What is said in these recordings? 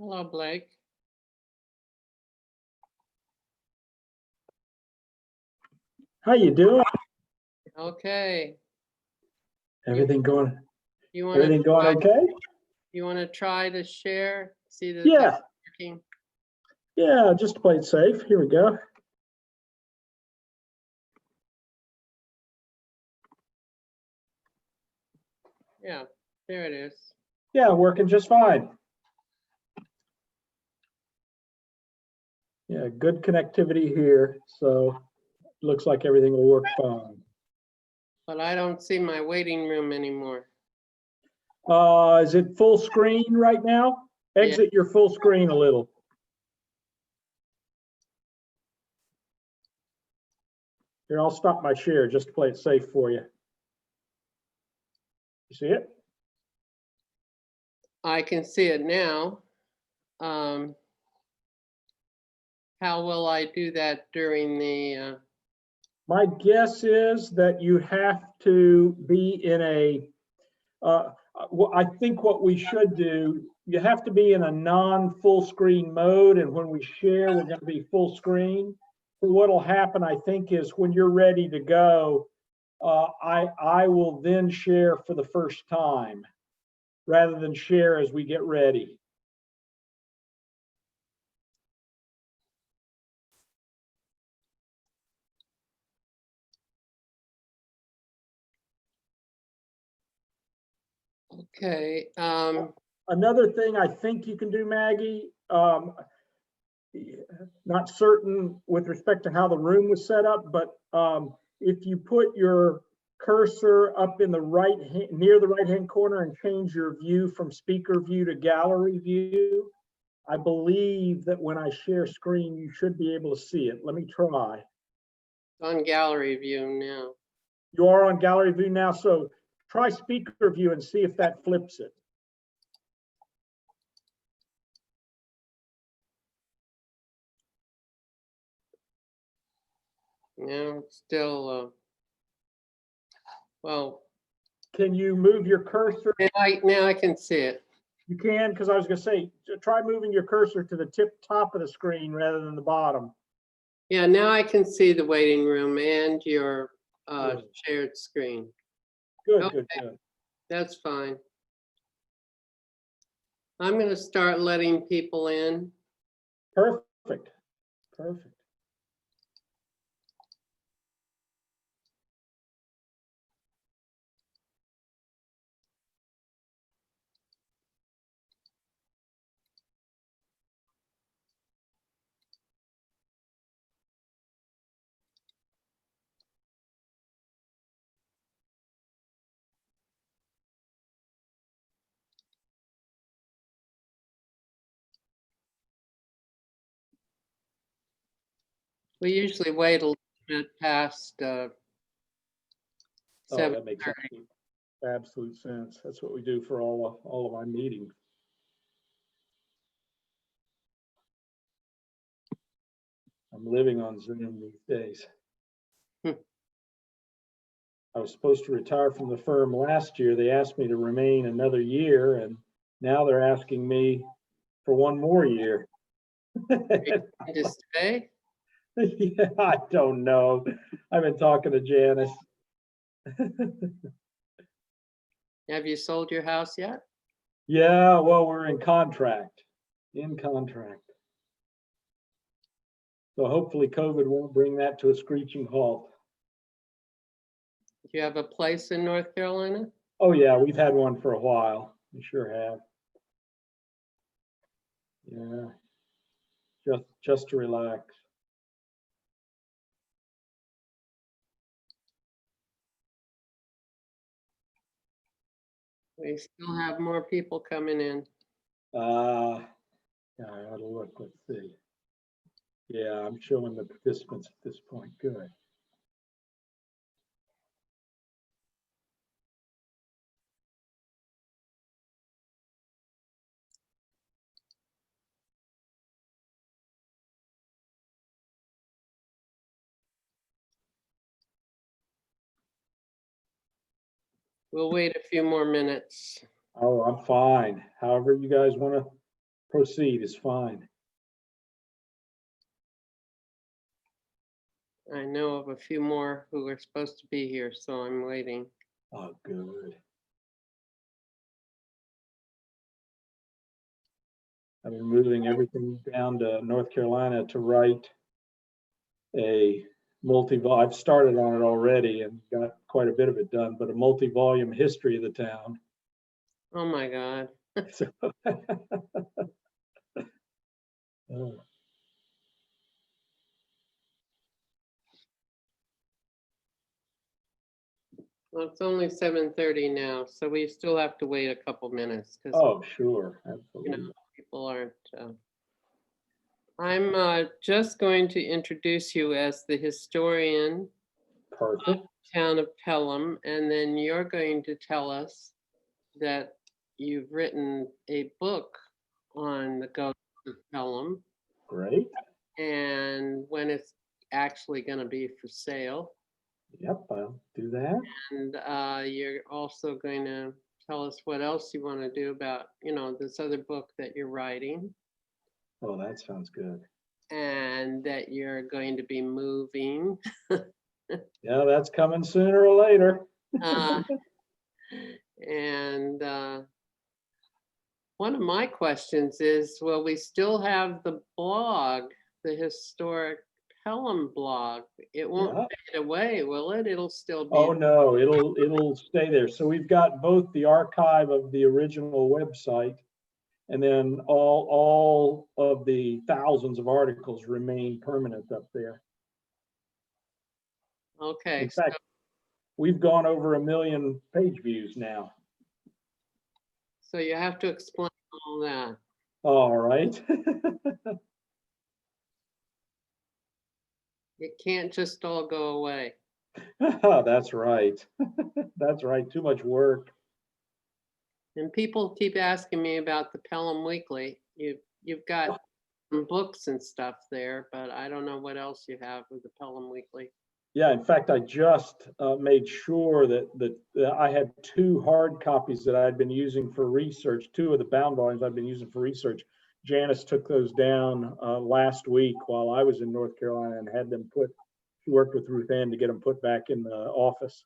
Hello, Blake. How you doing? Okay. Everything going? You want Everything going okay? You want to try to share? See the Yeah, working? yeah. Just to play it safe. Here we go. Yeah, there it is. Yeah, working just fine. Yeah, good connectivity here, so looks like everything will work fine. But I don't see my waiting room anymore. Is it full screen right now? Exit your full screen a little. Here, I'll stop my share just to play it safe for you. You see it? I can see it now. How will I do that during the? My guess is that you have to be in a, I think what we should do, you have to be in a non-full screen mode, and when we share, we're going to be full screen. So what'll happen, I think, is when you're ready to go, I will then share for the first time rather than share as we get ready. Okay. Another thing I think you can do, Maggie, not certain with respect to how the room was set up, but if you put your cursor up in the near the right hand corner and change your view from speaker view to gallery view, I believe that when I share screen, you should be able to see it. Let me try. On gallery view now. You are on gallery view now, so try speaker view and see if that flips it. No, it's still. Well. Can you move your cursor? Now I can see it. You can, because I was going to say, try moving your cursor to the top of the screen rather than the bottom. Yeah, now I can see the waiting room and your shared screen. Good, Okay. good. That's fine. I'm going to start letting people in. Perfect. Perfect. We usually wait a little bit past 7:30. That makes absolute sense. That's what we do for all of our meetings. I'm living on Zoom these days. I was supposed to retire from the firm last year. They asked me to remain another year, and now they're asking me for one more year. To stay? Yeah, I don't know. I've been talking to Janice. Have you sold your house yet? Yeah, well, we're in contract. In contract. So hopefully COVID won't bring that to a screeching halt. Do you have a place in North Carolina? Oh yeah, we've had one for a while. We sure have. Yeah, just to relax. We still have more people coming in. Yeah, I ought to look. Let's see. Yeah, I'm showing the participants at this point. Good. We'll wait a few more minutes. Oh, I'm fine. However you guys want to Proceed is fine. I know of a few more who are supposed to be here, so I'm waiting. Oh, good. I've been moving everything down to North Carolina to write a I've started on it already and got quite a bit of it done, but a multi-volume history of the town. Oh my God. So, oh, Well, it's only 7:30 now, so we still have to wait a couple minutes because, oh, sure, you absolutely. know, people aren't. I'm just going to introduce you as the historian Perfect. town of Pelham, and then you're going to tell us that you've written a book on the ghost of Pelham Great. and when it's actually going to be for sale. Yep, I'll do that. And you're also going to tell us what else you want to do about, this other book that you're writing, Oh, that sounds good. and that you're going to be moving. Yeah, that's coming sooner or later. Uh, and one of my questions is, will we still have the blog, the historic Pelham blog? It won't Yeah. fade away, will it? It'll still be. Oh, no, it'll stay there. So we've got both the archive of the original website and then all of the thousands of articles remain permanent up there. Okay. In fact, we've gone over 1 million page views now. So you have to explain all that. All right. It can't just all go away. That's right. That's right. Too much work. And people keep asking me about the Pelham Weekly. You've got some books and stuff there, but I don't know what else you have with the Pelham Weekly. Yeah, in fact, I just made sure that I had 2 hard copies that I'd been using for research, 2 of the bound volumes I've been using for research. Janice took those down last week while I was in North Carolina and had them put, she worked with Ruth Ann to get them put back in the office.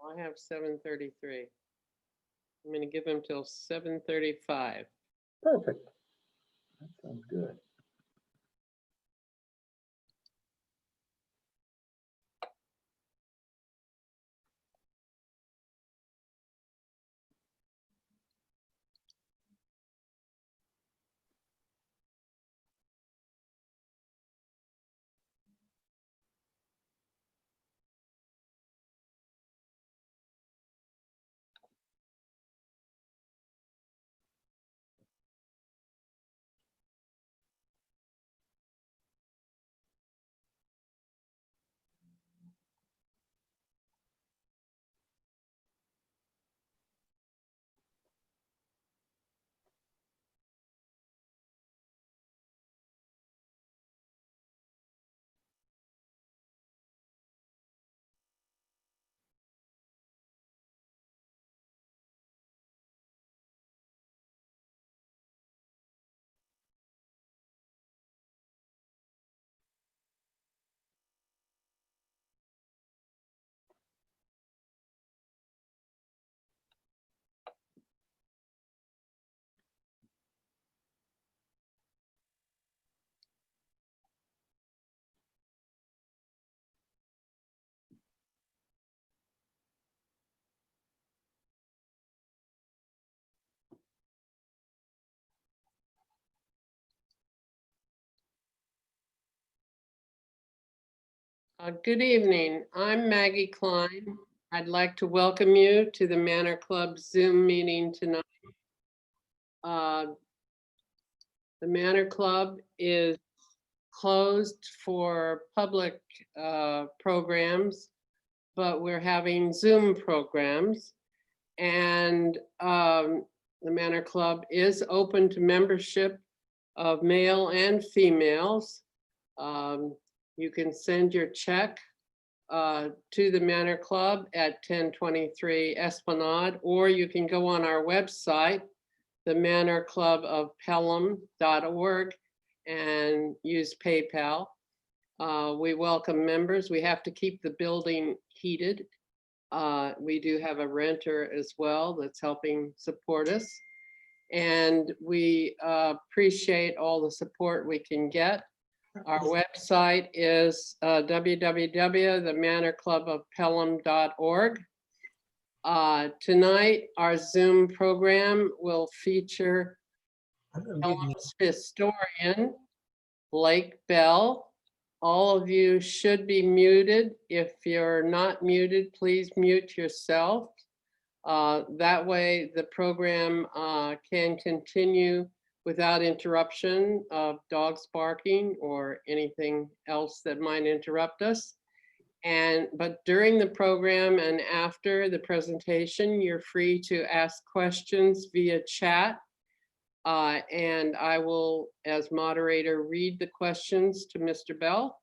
I have 7:33. I'm going to give them till 7:35. Perfect. That sounds good. Good evening. I'm Maggie Klein. I'd like to welcome you to the Manor Club Zoom meeting tonight. The Manor Club is closed for public programs, but we're having Zoom programs. And the Manor Club is open to membership of male and females. You can send your check to the Manor Club at 1023 Esplanade, or you can go on our website, the Manor Club of Pelham.org, and use PayPal. We welcome members. We have to keep the building heated. We do have a renter as well that's helping support us. And we appreciate all the support we can get. Our website is www.themanorclubofpelham.org. Tonight, our Zoom program will feature Pelham's historian, Blake Bell. All of you should be muted. If you're not muted, please mute yourself. That way the program can continue without interruption of dogs barking or anything else that might interrupt us. But during the program and after the presentation, you're free to ask questions via chat. And I will, as moderator, read the questions to Mr. Bell.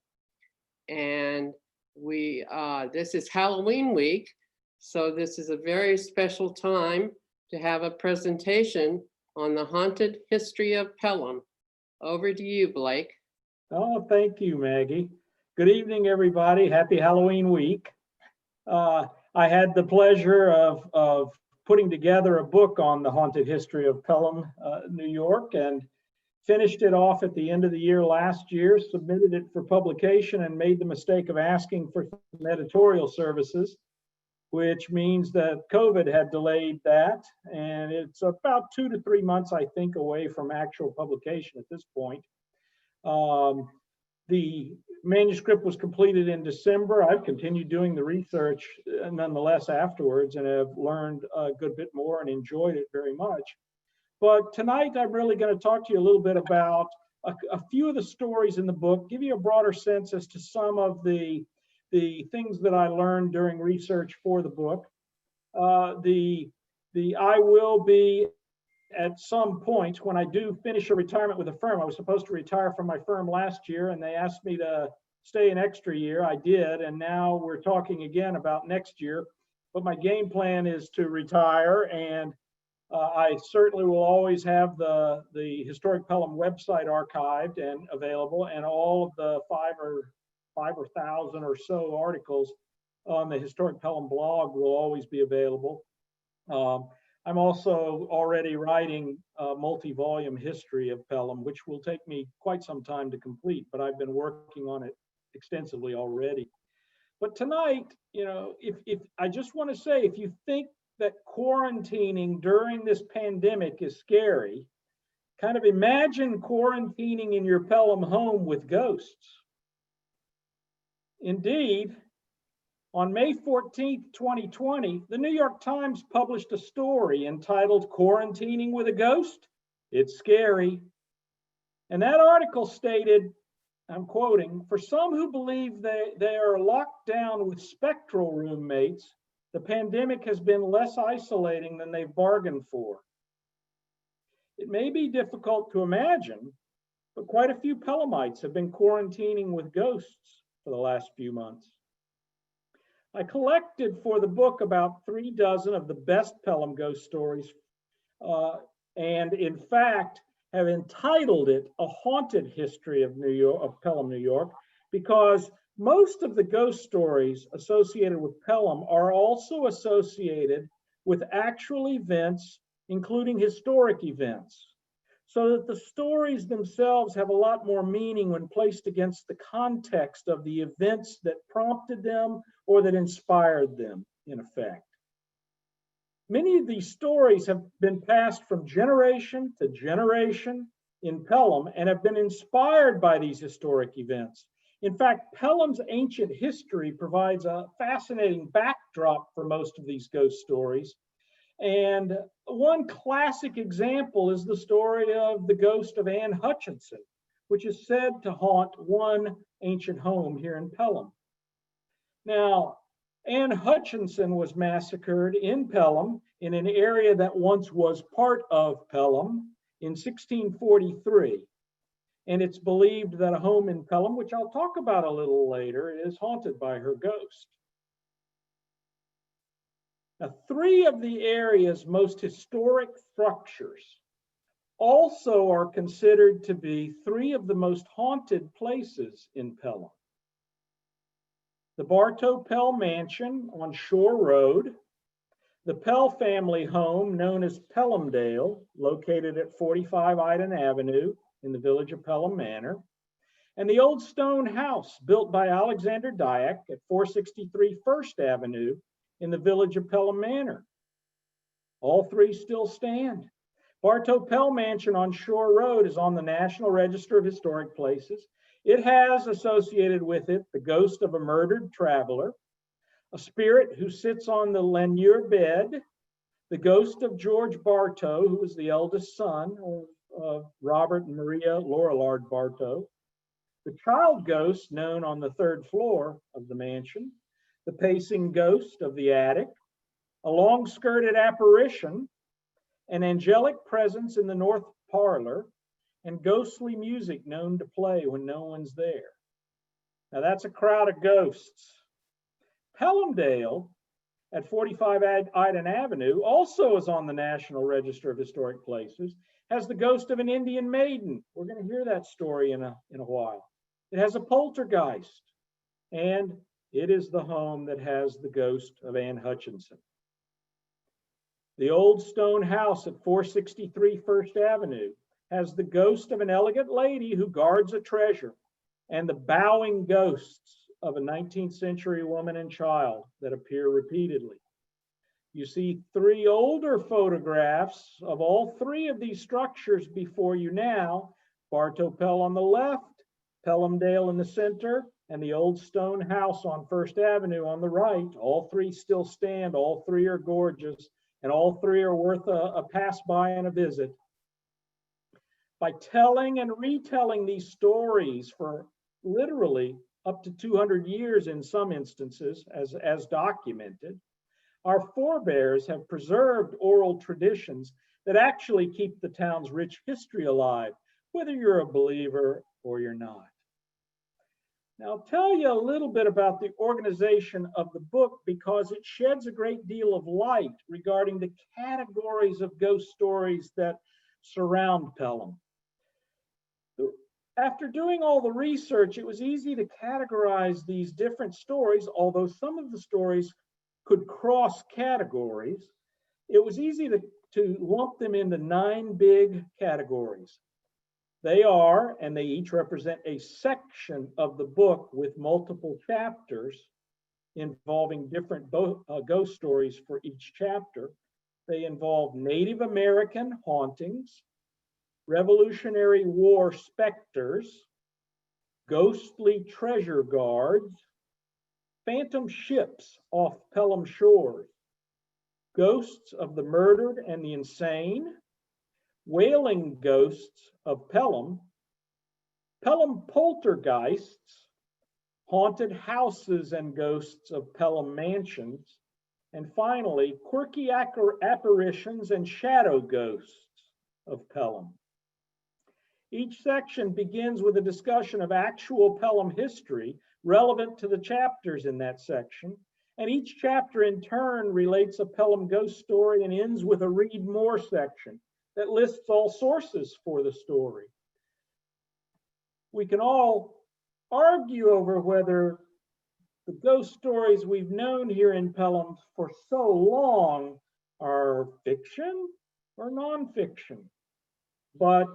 And this is Halloween week, so this is a very special time to have a presentation on the haunted history of Pelham. Over to you, Blake. Oh, thank you, Maggie. Good evening, everybody. Happy Halloween week. I had the pleasure of putting together a book on the haunted history of Pelham, New York, and finished it off at the end of the year last year, submitted it for publication, and made the mistake of asking for some editorial services, which means that COVID had delayed that. And it's about 2 to 3 months, I think, away from actual publication at this point. The manuscript was completed in December. I've continued doing the research nonetheless afterwards, and have learned a good bit more and enjoyed it very much. But tonight, I'm really going to talk to you a little bit about a few of the stories in the book, give you a broader sense as to some of the things that I learned during research for the book. I will be, at some point, when I do finish a retirement with a firm. I was supposed to retire from my firm last year, and they asked me to stay an extra year. I did, and now we're talking again about next year. But my game plan is to retire, and I certainly will always have the Historic Pelham website archived and available, and all of the 5,000 or so articles on the Historic Pelham blog will always be available. I'm also already writing a multi-volume history of Pelham, which will take me quite some time to complete, but I've been working on it extensively already. But tonight, if I just want to say, if you think that quarantining during this pandemic is scary, kind of imagine quarantining in your Pelham home with ghosts. Indeed, on May 14th, 2020, the New York Times published a story entitled "Quarantining with a Ghost? It's Scary." And that article stated, I'm quoting, "For some who believe they are locked down with spectral roommates, the pandemic has been less isolating than they've bargained for." It may be difficult to imagine, but quite a few Pelhamites have been quarantining with ghosts for the last few months. I collected for the book about 3 dozen of the best Pelham ghost stories, and in fact have entitled it "A Haunted History of Pelham, New York," because most of the ghost stories associated with Pelham are also associated with actual events, including historic events, so that the stories themselves have a lot more meaning when placed against the context of the events that prompted them or that inspired them, in effect. Many of these stories have been passed from generation to generation in Pelham and have been inspired by these historic events. In fact, Pelham's ancient history provides a fascinating backdrop for most of these ghost stories. And one classic example is the story of the ghost of Anne Hutchinson, which is said to haunt one ancient home here in Pelham. Now, Anne Hutchinson was massacred in Pelham in an area that once was part of Pelham in 1643. And it's believed that a home in Pelham, which I'll talk about a little later, is haunted by her ghost. Now, three of the area's most historic structures also are considered to be three of the most haunted places in Pelham. The Bartow Pell Mansion on Shore Road, the Pell family home known as Pelhamdale, located at 45 Iden Avenue in the village of Pelham Manor, and the old stone house built by Alexander Dyack at 463 First Avenue in the village of Pelham Manor. All three still stand. Bartow Pell Mansion on Shore Road is on the National Register of Historic Places. It has associated with it the ghost of a murdered traveler, a spirit who sits on the Lanier bed, the ghost of George Bartow, who was the eldest son of Robert and Maria Lorillard Bartow, the child ghost known on the third floor of the mansion, the pacing ghost of the attic, a long-skirted apparition, an angelic presence in the north parlor, and ghostly music known to play when no one's there. Now that's a crowd of ghosts. Pelhamdale at 45 Iden Avenue also is on the National Register of Historic Places, has the ghost of an Indian maiden. We're going to hear that story in a while. It has a poltergeist, and it is the home that has the ghost of Anne Hutchinson. The old stone house at 463 First Avenue has the ghost of an elegant lady who guards a treasure and the bowing ghosts of a 19th century woman and child that appear repeatedly. You see three older photographs of all three of these structures before you now: Bartow Pell on the left, Pelhamdale in the center, and the old stone house on First Avenue on the right. All three still stand, all three are gorgeous, and all three are worth a pass by and a visit. By telling and retelling these stories for literally up to 200 years in some instances, as documented, our forebears have preserved oral traditions that actually keep the town's rich history alive, whether you're a believer or you're not. Now, I'll tell you a little bit about the organization of the book because it sheds a great deal of light regarding the categories of ghost stories that surround Pelham. After doing all the research, it was easy to categorize these different stories, although some of the stories could cross categories. It was easy to lump them into 9 big categories. They are, and they each represent a section of the book with multiple chapters involving different ghost stories for each chapter. They involve Native American hauntings, Revolutionary War specters, ghostly treasure guards, phantom ships off Pelham shores, ghosts of the murdered and the insane, wailing ghosts of Pelham, Pelham poltergeists, haunted houses and ghosts of Pelham mansions, and finally, quirky apparitions and shadow ghosts of Pelham. Each section begins with a discussion of actual Pelham history relevant to the chapters in that section, and each chapter in turn relates a Pelham ghost story and ends with a read more section that lists all sources for the story. We can all argue over whether the ghost stories we've known here in Pelham for so long are fiction or nonfiction, but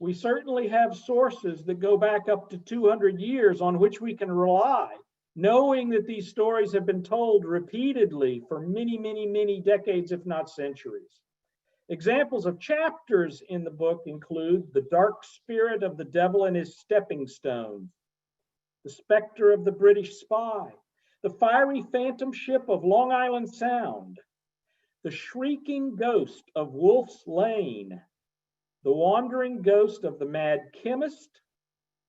we certainly have sources that go back up to 200 years on which we can rely, knowing that these stories have been told repeatedly for many, many, many decades, if not centuries. Examples of chapters in the book include The Dark Spirit of the Devil and His Stepping Stones, the specter of the British spy, the fiery phantom ship of Long Island Sound, the shrieking ghost of Wolf's Lane, the wandering ghost of the mad chemist,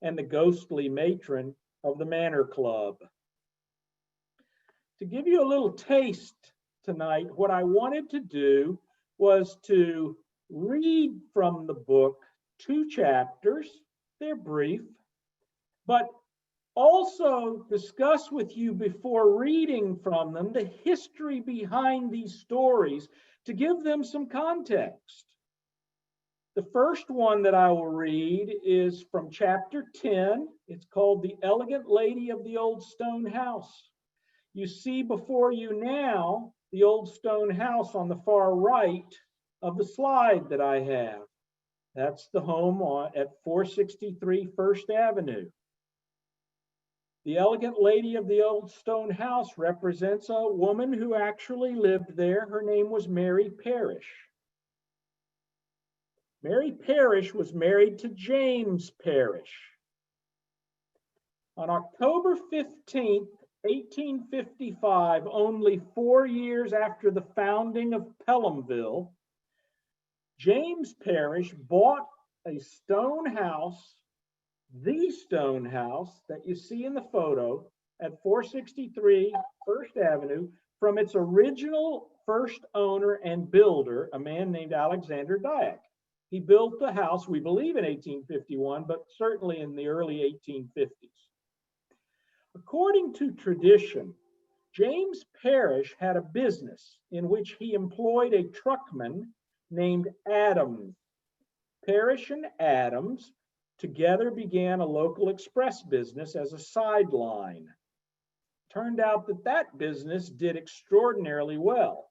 and the ghostly matron of the Manor Club. To give you a little taste tonight, what I wanted to do was to read from the book 2 chapters. They're brief, but also discuss with you before reading from them the history behind these stories to give them some context. The first one that I will read is from chapter 10. It's called The Elegant Lady of the Old Stone House. You see before you now the old stone house on the far right of the slide that I have. That's the home at 463 First Avenue. The Elegant Lady of the Old Stone House represents a woman who actually lived there. Her name was Mary Parrish. Mary Parrish was married to James Parrish. On October 15th, 1855, only 4 years after the founding of Pelhamville, James Parrish bought a stone house, the stone house that you see in the photo at 463 First Avenue, from its original first owner and builder, a man named Alexander Dyack. He built the house, we believe, in 1851, but certainly in the early 1850s. According to tradition, James Parrish had a business in which he employed a truckman named Adams. Parrish and Adams together began a local express business as a sideline. Turned out that that business did extraordinarily well.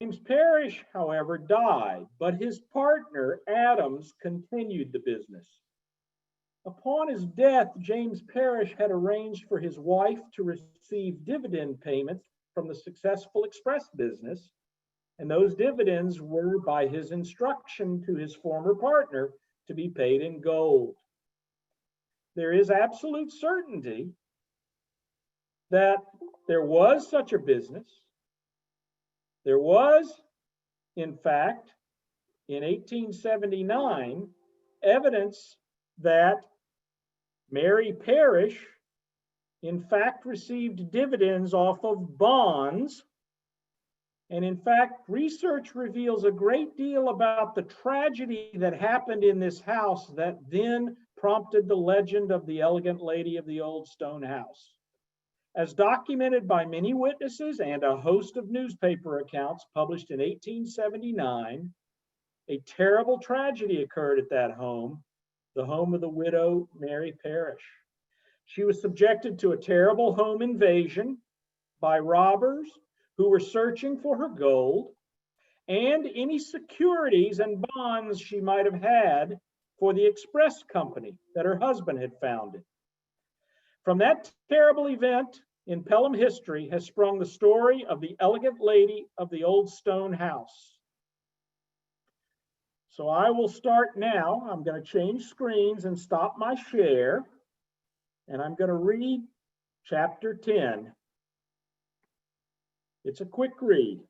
James Parrish, however, died, but his partner, Adams, continued the business. Upon his death, James Parrish had arranged for his wife to receive dividend payments from the successful express business, and those dividends were, by his instruction to his former partner, to be paid in gold. There is absolute certainty that there was such a business. There was, in fact, in 1879, evidence that Mary Parrish, in fact, received dividends off of bonds. And in fact, research reveals a great deal about the tragedy that happened in this house that then prompted the legend of the Elegant Lady of the Old Stone House. As documented by many witnesses and a host of newspaper accounts published in 1879, a terrible tragedy occurred at that home, the home of the widow Mary Parrish. She was subjected to a terrible home invasion by robbers who were searching for her gold and any securities and bonds she might have had for the express company that her husband had founded. From that terrible event in Pelham history has sprung the story of the Elegant Lady of the Old Stone House. So I will start now. I'm going to change screens and stop my share, and I'm going to read chapter 10. It's a quick read.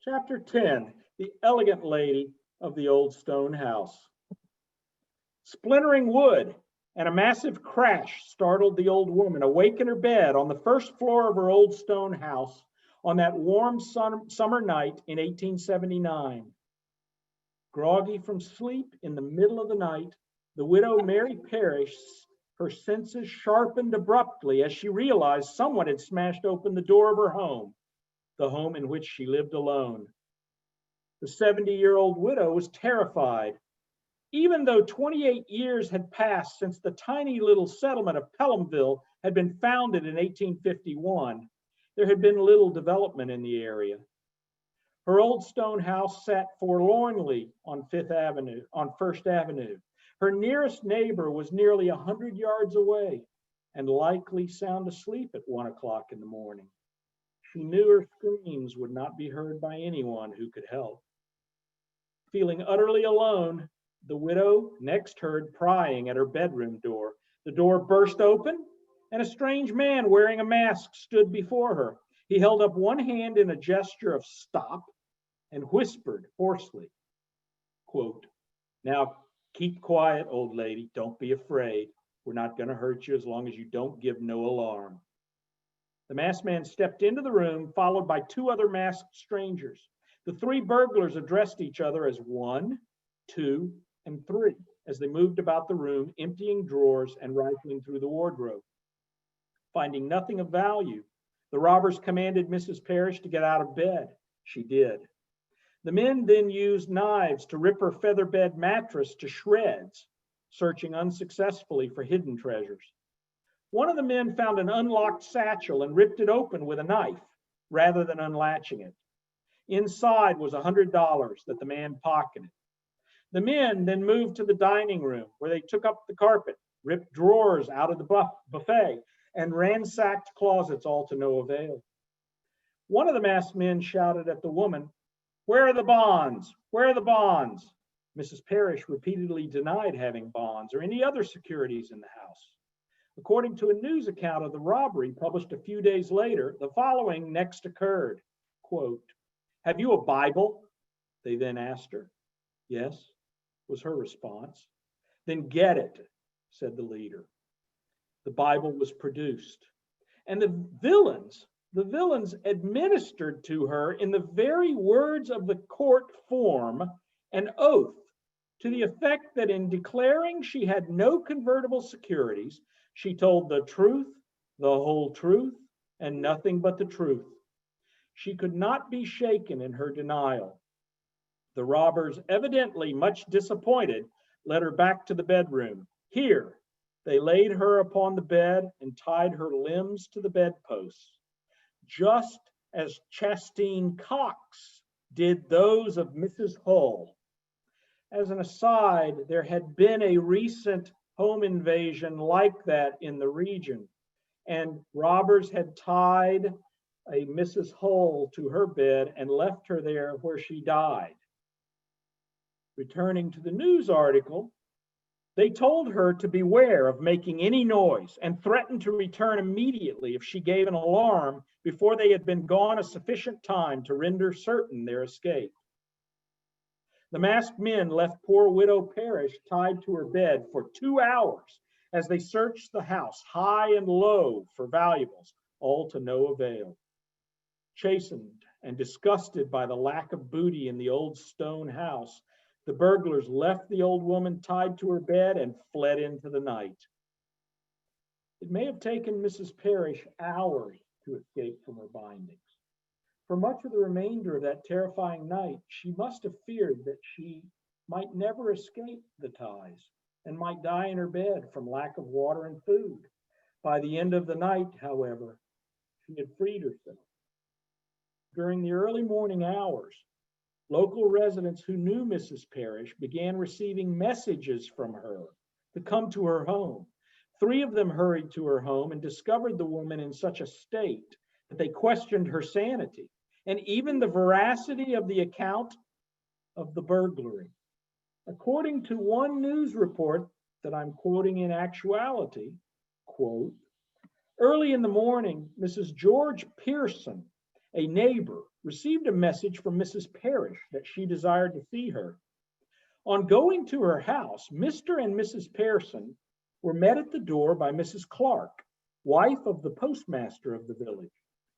Chapter 10, The Elegant Lady of the Old Stone House. Splintering wood and a massive crash startled the old woman awake in her bed on the first floor of her old stone house on that warm summer night in 1879. Groggy from sleep in the middle of the night, the widow Mary Parrish, her senses sharpened abruptly as she realized someone had smashed open the door of her home, the home in which she lived alone. The 70-year-old widow was terrified. Even though 28 years had passed since the tiny little settlement of Pelhamville had been founded in 1851, there had been little development in the area. Her old stone house sat forlornly on First Avenue. Her nearest neighbor was nearly 100 yards away and likely sound asleep at 1 o'clock in the morning. She knew her screams would not be heard by anyone who could help. Feeling utterly alone, the widow next heard prying at her bedroom door. The door burst open, and a strange man wearing a mask stood before her. He held up one hand in a gesture of stop and whispered hoarsely, quote, "Now keep quiet, old lady. Don't be afraid. We're not going to hurt you as long as you don't give no alarm." The masked man stepped into the room, followed by two other masked strangers. The three burglars addressed each other as 1, 2, and 3 as they moved about the room, emptying drawers and rifling through the wardrobe. Finding nothing of value, the robbers commanded Mrs. Parrish to get out of bed. She did. The men then used knives to rip her feather bed mattress to shreds, searching unsuccessfully for hidden treasures. One of the men found an unlocked satchel and ripped it open with a knife rather than unlatching it. Inside was $100 that the man pocketed. The men then moved to the dining room where they took up the carpet, ripped drawers out of the buffet, and ransacked closets, all to no avail. One of the masked men shouted at the woman, "Where are the bonds? Where are the bonds?" Mrs. Parrish repeatedly denied having bonds or any other securities in the house. According to a news account of the robbery published a few days later, the following next occurred, quote, "Have you a Bible?" they then asked her. "Yes," was her response. "Then get it," said the leader. The Bible was produced, and the villains administered to her in the very words of the court form an oath to the effect that in declaring she had no convertible securities, she told the truth, the whole truth, and nothing but the truth. She could not be shaken in her denial. The robbers, evidently much disappointed, led her back to the bedroom. Here, they laid her upon the bed and tied her limbs to the bedposts, just as Chastine Cox did those of Mrs. Hull. As an aside, there had been a recent home invasion like that in the region, and robbers had tied a Mrs. Hull to her bed and left her there where she died. Returning to the news article, they told her to beware of making any noise and threatened to return immediately if she gave an alarm before they had been gone a sufficient time to render certain their escape. The masked men left poor widow Parrish tied to her bed for 2 hours as they searched the house high and low for valuables, all to no avail. Chastened and disgusted by the lack of booty in the old stone house, the burglars left the old woman tied to her bed and fled into the night. It may have taken Mrs. Parrish hours to escape from her bindings. For much of the remainder of that terrifying night, she must have feared that she might never escape the ties and might die in her bed from lack of water and food. By the end of the night, however, she had freed herself. During the early morning hours, local residents who knew Mrs. Parrish began receiving messages from her to come to her home. 3 of them hurried to her home and discovered the woman in such a state that they questioned her sanity and even the veracity of the account of the burglary. According to one news report that I'm quoting in actuality, quote, "Early in the morning, Mrs. George Pearson, a neighbor, received a message from Mrs. Parrish that she desired to see her. On going to her house, Mr. and Mrs. Pearson were met at the door by Mrs. Clark, wife of the postmaster of the village.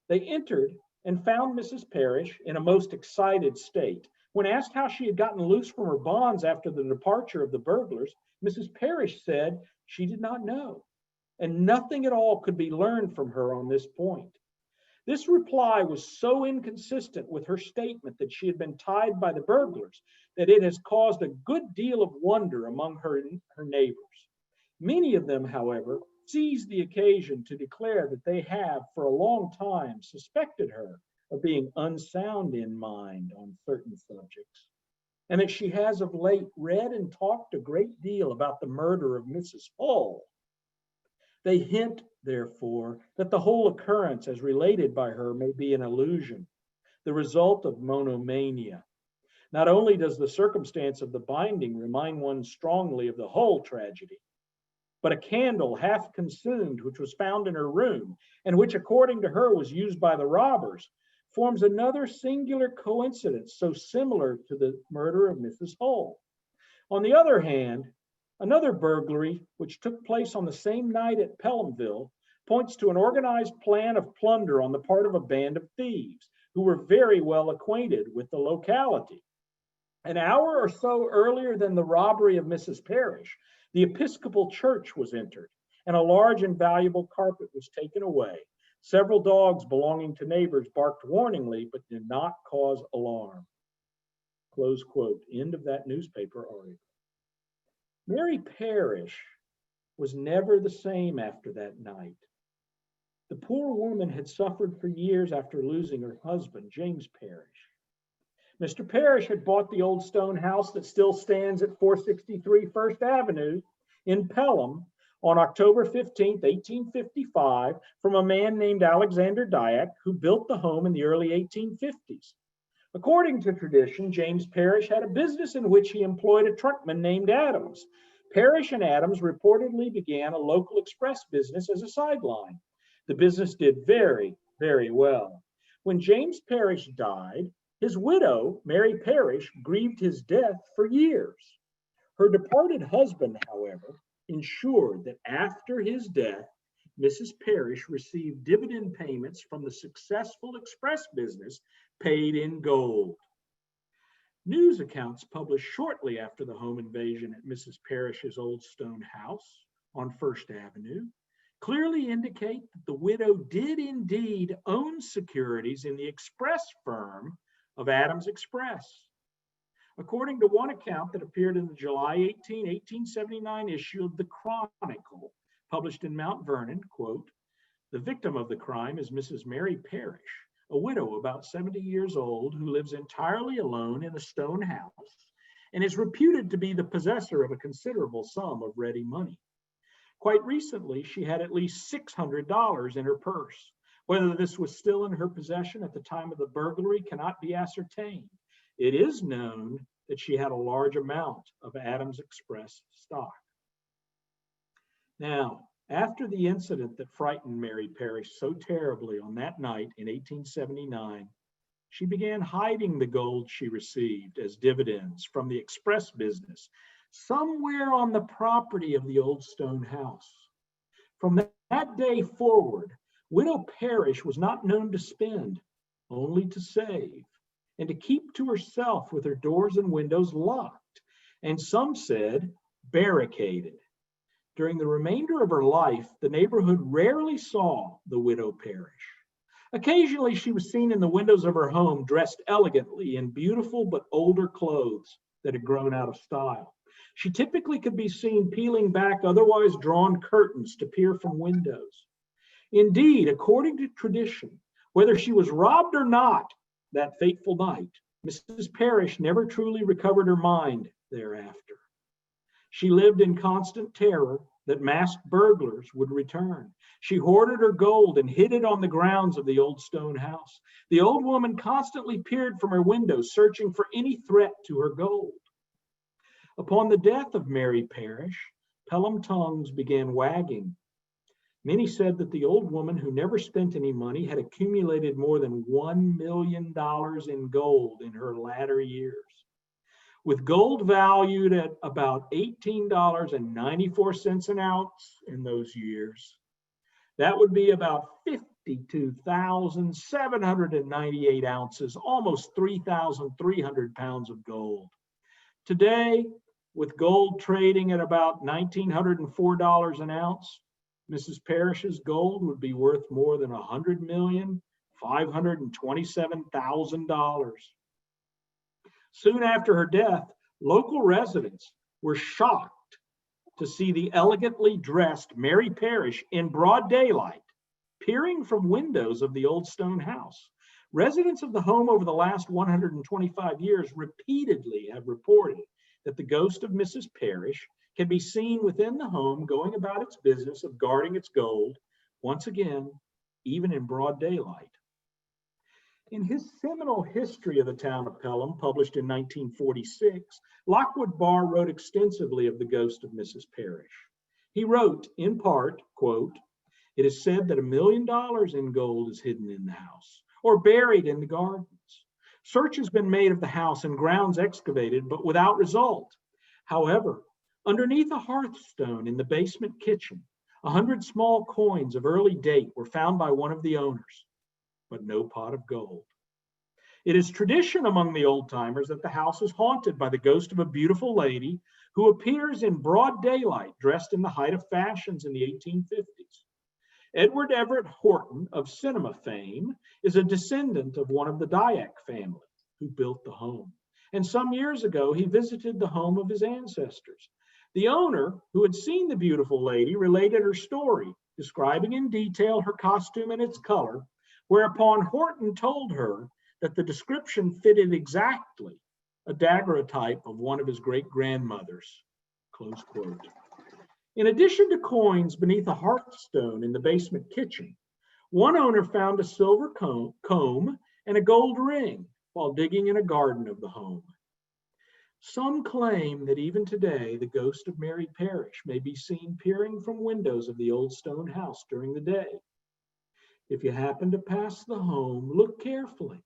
They entered and found Mrs. Parrish in a most excited state. When asked how she had gotten loose from her bonds after the departure of the burglars, Mrs. Parrish said she did not know, and nothing at all could be learned from her on this point. This reply was so inconsistent with her statement that she had been tied by the burglars that it has caused a good deal of wonder among her neighbors. Many of them, however, seized the occasion to declare that they have for a long time suspected her of being unsound in mind on certain subjects, and that she has of late read and talked a great deal about the murder of Mrs. Hull. They hint, therefore, that the whole occurrence as related by her may be an illusion, the result of monomania. Not only does the circumstance of the binding remind one strongly of the whole tragedy, but a candle half consumed, which was found in her room, and which, according to her, was used by the robbers, forms another singular coincidence so similar to the murder of Mrs. Hull. On the other hand, another burglary, which took place on the same night at Pelhamville, points to an organized plan of plunder on the part of a band of thieves who were very well acquainted with the locality. An hour or so earlier than the robbery of Mrs. Parrish, the Episcopal Church was entered, and a large and valuable carpet was taken away. Several dogs belonging to neighbors barked warningly, but did not cause alarm. Close quote. End of that newspaper article. Mary Parrish was never the same after that night. The poor woman had suffered for years after losing her husband, James Parrish. Mr. Parrish had bought the old stone house that still stands at 463 First Avenue in Pelham on October 15, 1855, from a man named Alexander Dyack, who built the home in the early 1850s. According to tradition, James Parrish had a business in which he employed a truckman named Adams. Parrish and Adams reportedly began a local express business as a sideline. The business did very, very well. When James Parrish died, his widow, Mary Parrish, grieved his death for years. Her departed husband, however, ensured that after his death, Mrs. Parrish received dividend payments from the successful express business paid in gold. News accounts published shortly after the home invasion at Mrs. Parrish's old stone house on First Avenue clearly indicate that the widow did indeed own securities in the express firm of Adams Express. According to one account that appeared in the July 18, 1879 issue of the Chronicle, published in Mount Vernon, quote, "The victim of the crime is Mrs. Mary Parrish, a widow about 70 years old who lives entirely alone in a stone house and is reputed to be the possessor of a considerable sum of ready money. Quite recently, she had at least $600 in her purse. Whether this was still in her possession at the time of the burglary cannot be ascertained. It is known that she had a large amount of Adams Express stock." Now, after the incident that frightened Mary Parrish so terribly on that night in 1879, she began hiding the gold she received as dividends from the express business somewhere on the property of the old stone house. From that day forward, Widow Parrish was not known to spend, only to save, and to keep to herself with her doors and windows locked, and some said barricaded. During the remainder of her life, the neighborhood rarely saw the widow Parrish. Occasionally, she was seen in the windows of her home dressed elegantly in beautiful but older clothes that had grown out of style. She typically could be seen peeling back otherwise drawn curtains to peer from windows. Indeed, according to tradition, whether she was robbed or not that fateful night, Mrs. Parrish never truly recovered her mind thereafter. She lived in constant terror that masked burglars would return. She hoarded her gold and hid it on the grounds of the old stone house. The old woman constantly peered from her windows, searching for any threat to her gold. Upon the death of Mary Parrish, Pelham tongues began wagging. Many said that the old woman, who never spent any money, had accumulated more than $1 million in gold in her latter years. With gold valued at about $18.94 an ounce in those years, that would be about 52,798 ounces, almost 3,300 pounds of gold. Today, with gold trading at about $1,904 an ounce, Mrs. Parrish's gold would be worth more than $100,527,000. Soon after her death, local residents were shocked to see the elegantly dressed Mary Parrish in broad daylight, peering from windows of the old stone house. Residents of the home over the last 125 years repeatedly have reported that the ghost of Mrs. Parrish can be seen within the home going about its business of guarding its gold, once again, even in broad daylight. In his seminal history of the town of Pelham, published in 1946, Lockwood Barr wrote extensively of the ghost of Mrs. Parrish. He wrote, in part, quote, "It is said that $1 million in gold is hidden in the house or buried in the gardens. Search has been made of the house and grounds excavated, but without result. However, underneath a hearthstone in the basement kitchen, 100 small coins of early date were found by one of the owners, but no pot of gold. It is tradition among the old timers that the house is haunted by the ghost of a beautiful lady who appears in broad daylight dressed in the height of fashions in the 1850s. Edward Everett Horton of cinema fame is a descendant of one of the Dyack family who built the home. And some years ago, he visited the home of his ancestors. The owner, who had seen the beautiful lady, related her story, describing in detail her costume and its color, whereupon Horton told her that the description fitted exactly a daguerreotype of one of his great-grandmothers, close quote. In addition to coins beneath a hearthstone in the basement kitchen, one owner found a silver comb and a gold ring while digging in a garden of the home. Some claim that even today, the ghost of Mary Parrish may be seen peering from windows of the old stone house during the day. If you happen to pass the home, look carefully.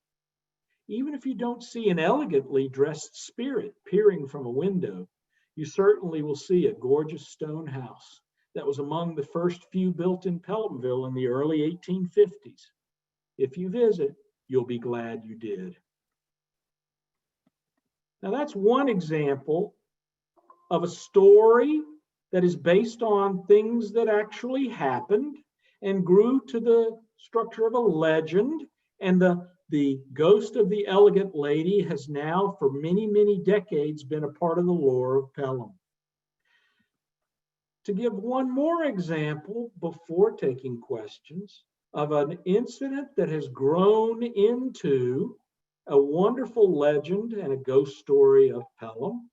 Even if you don't see an elegantly dressed spirit peering from a window, you certainly will see a gorgeous stone house that was among the first few built in Pelhamville in the early 1850s. If you visit, you'll be glad you did. Now that's one example of a story that is based on things that actually happened and grew to the structure of a legend, and the ghost of the elegant lady has now for many, many decades been a part of the lore of Pelham. To give one more example before taking questions of an incident that has grown into a wonderful legend and a ghost story of Pelham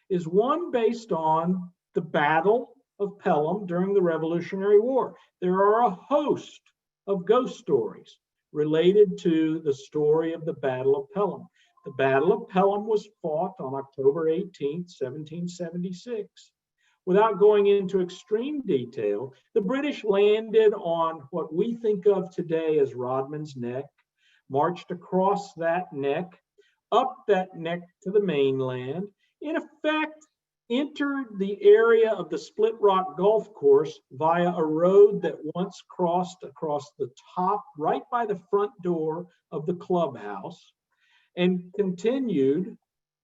is one based on the Battle of Pelham during the Revolutionary War. There are a host of ghost stories related to the story of the Battle of Pelham. The Battle of Pelham was fought on October 18, 1776. Without going into extreme detail, the British landed on what we think of today as Rodman's Neck, marched across that neck, up that neck to the mainland, in effect, entered the area of the Split Rock Golf Course via a road that once crossed across the top, right by the front door of the clubhouse, and continued,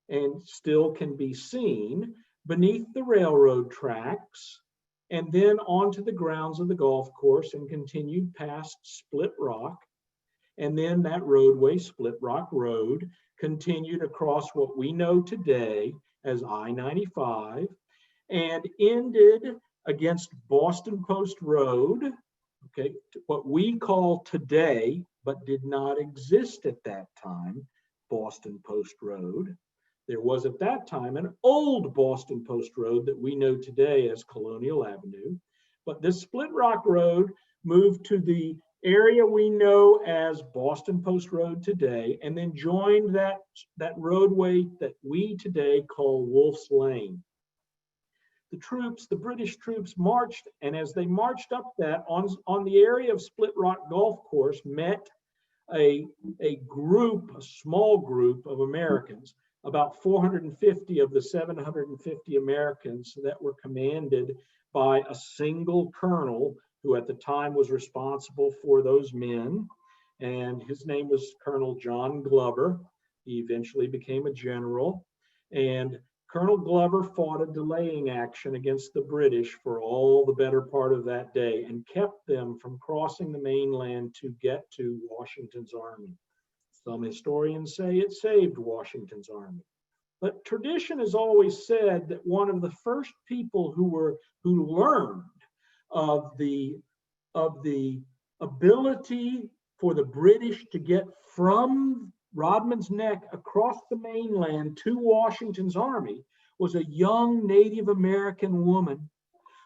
and still can be seen, beneath the railroad tracks, and then onto the grounds of the golf course and continued past Split Rock. And then that roadway, Split Rock Road, continued across what we know today as I-95 and ended against Boston Post Road, okay, what we call today, but did not exist at that time, Boston Post Road. There was at that time an old Boston Post Road that we know today as Colonial Avenue, but this Split Rock Road moved to the area we know as Boston Post Road today, and then joined that roadway that we today call Wolf's Lane. The British troops marched, and as they marched up that, on the area of Split Rock Golf Course, met a small group of Americans, about 450 of the 750 Americans that were commanded by a single colonel who at the time was responsible for those men, and his name was Colonel John Glover. He eventually became a general, and Colonel Glover fought a delaying action against the British for all the better part of that day and kept them from crossing the mainland to get to Washington's army. Some historians say it saved Washington's army. But tradition has always said that one of the first people who learned of the ability for the British to get from Rodman's Neck across the mainland to Washington's army was a young Native American woman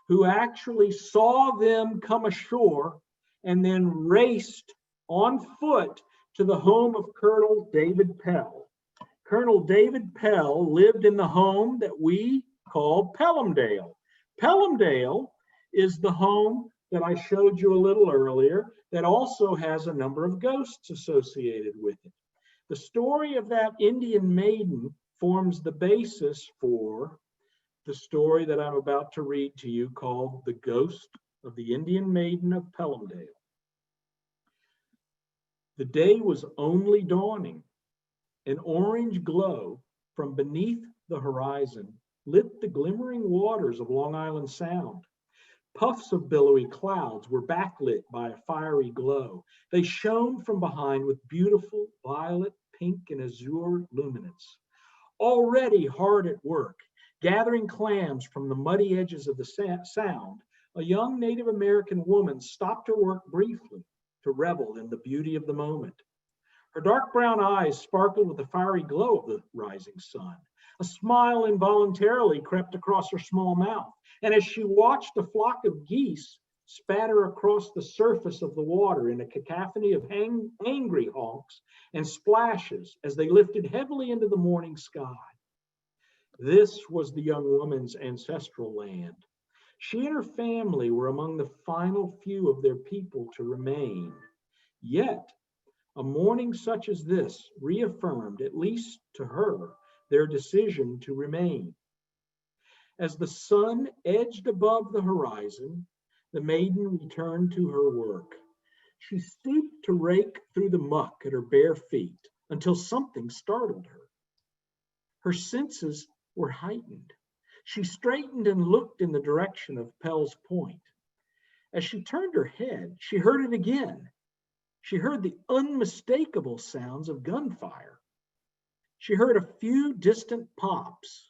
who actually saw them come ashore and then raced on foot to the home of Colonel David Pell. Colonel David Pell lived in the home that we call Pelhamdale. Pelhamdale is the home that I showed you a little earlier that also has a number of ghosts associated with it. The story of that Indian maiden forms the basis for the story that I'm about to read to you called The Ghost of the Indian Maiden of Pelhamdale. The day was only dawning. An orange glow from beneath the horizon lit the glimmering waters of Long Island Sound. Puffs of billowy clouds were backlit by a fiery glow. They shone from behind with beautiful violet, pink, and azure luminance. Already hard at work, gathering clams from the muddy edges of the sound, a young Native American woman stopped her work briefly to revel in the beauty of the moment. Her dark brown eyes sparkled with the fiery glow of the rising sun. A smile involuntarily crept across her small mouth, and as she watched a flock of geese spatter across the surface of the water in a cacophony of angry honks and splashes as they lifted heavily into the morning sky. This was the young woman's ancestral land. She and her family were among the final few of their people to remain. Yet, a morning such as this reaffirmed, at least to her, their decision to remain. As the sun edged above the horizon, the maiden returned to her work. She stooped to rake through the muck at her bare feet until something startled her. Her senses were heightened. She straightened and looked in the direction of Pell's Point. As she turned her head, she heard it again. She heard the unmistakable sounds of gunfire. She heard a few distant pops.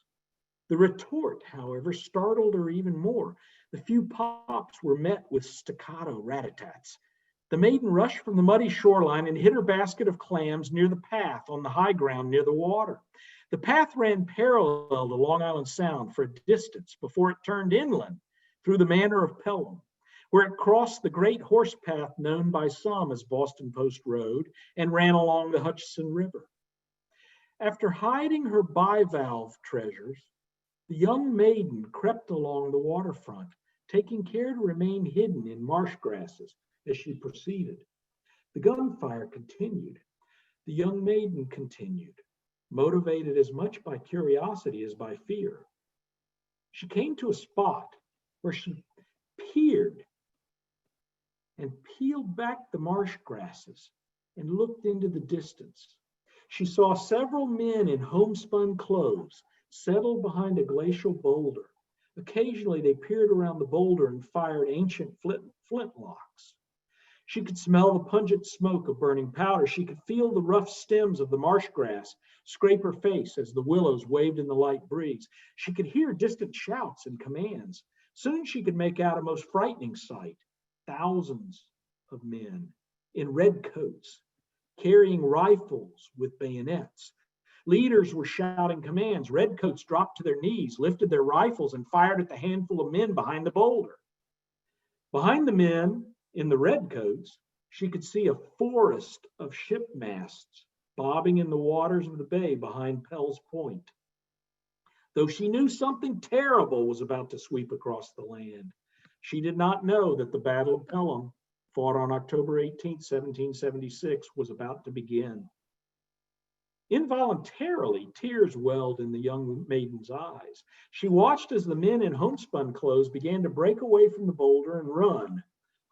The retort, however, startled her even more. The few pops were met with staccato rat-a-tats. The maiden rushed from the muddy shoreline and hid her basket of clams near the path on the high ground near the water. The path ran parallel to Long Island Sound for a distance before it turned inland through the manor of Pelham, where it crossed the great horse path known by some as Boston Post Road and ran along the Hutchinson River. After hiding her bivalve treasures, the young maiden crept along the waterfront, taking care to remain hidden in marsh grasses as she proceeded. The gunfire continued. The young maiden continued, motivated as much by curiosity as by fear. She came to a spot where she peered and peeled back the marsh grasses and looked into the distance. She saw several men in homespun clothes settled behind a glacial boulder. Occasionally, they peered around the boulder and fired ancient flintlocks. She could smell the pungent smoke of burning powder. She could feel the rough stems of the marsh grass scrape her face as the willows waved in the light breeze. She could hear distant shouts and commands. Soon she could make out a most frightening sight. Thousands of men in red coats, carrying rifles with bayonets. Leaders were shouting commands. Redcoats dropped to their knees, lifted their rifles, and fired at the handful of men behind the boulder. Behind the men in the redcoats, she could see a forest of ship masts bobbing in the waters of the bay behind Pell's Point. Though she knew something terrible was about to sweep across the land, she did not know that the Battle of Pelham, fought on October 18, 1776, was about to begin. Involuntarily, tears welled in the young maiden's eyes. She watched as the men in homespun clothes began to break away from the boulder and run,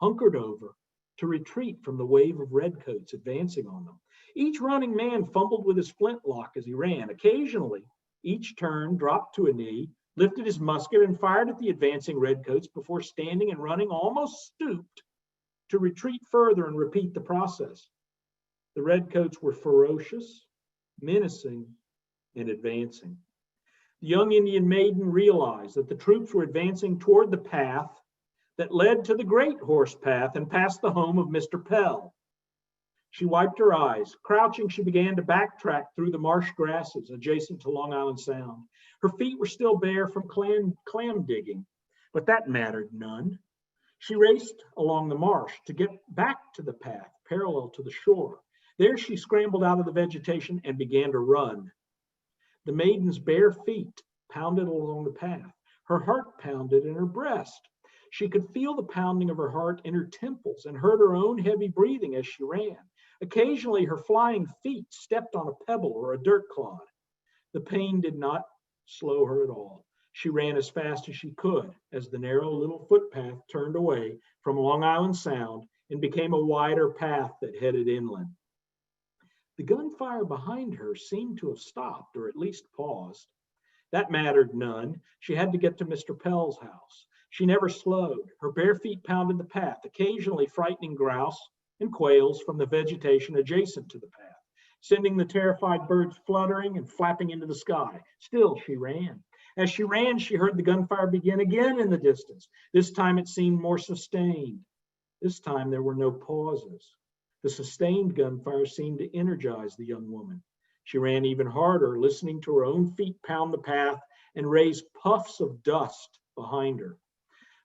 hunkered over, to retreat from the wave of redcoats advancing on them. Each running man fumbled with his flintlock as he ran. Occasionally, each turned, dropped to a knee, lifted his musket, and fired at the advancing redcoats before standing and running, almost stooped, to retreat further and repeat the process. The redcoats were ferocious, menacing, and advancing. The young Indian maiden realized that the troops were advancing toward the path that led to the great horse path and past the home of Mr. Pell. She wiped her eyes. Crouching, she began to backtrack through the marsh grasses adjacent to Long Island Sound. Her feet were still bare from clam digging, but that mattered none. She raced along the marsh to get back to the path parallel to the shore. There she scrambled out of the vegetation and began to run. The maiden's bare feet pounded along the path. Her heart pounded in her breast. She could feel the pounding of her heart in her temples and heard her own heavy breathing as she ran. Occasionally, her flying feet stepped on a pebble or a dirt clod. The pain did not slow her at all. She ran as fast as she could as the narrow little footpath turned away from Long Island Sound and became a wider path that headed inland. The gunfire behind her seemed to have stopped, or at least paused. That mattered none. She had to get to Mr. Pell's house. She never slowed. Her bare feet pounded the path, occasionally frightening grouse and quails from the vegetation adjacent to the path, sending the terrified birds fluttering and flapping into the sky. Still, she ran. As she ran, she heard the gunfire begin again in the distance. This time it seemed more sustained. This time there were no pauses. The sustained gunfire seemed to energize the young woman. She ran even harder, listening to her own feet pound the path and raise puffs of dust behind her.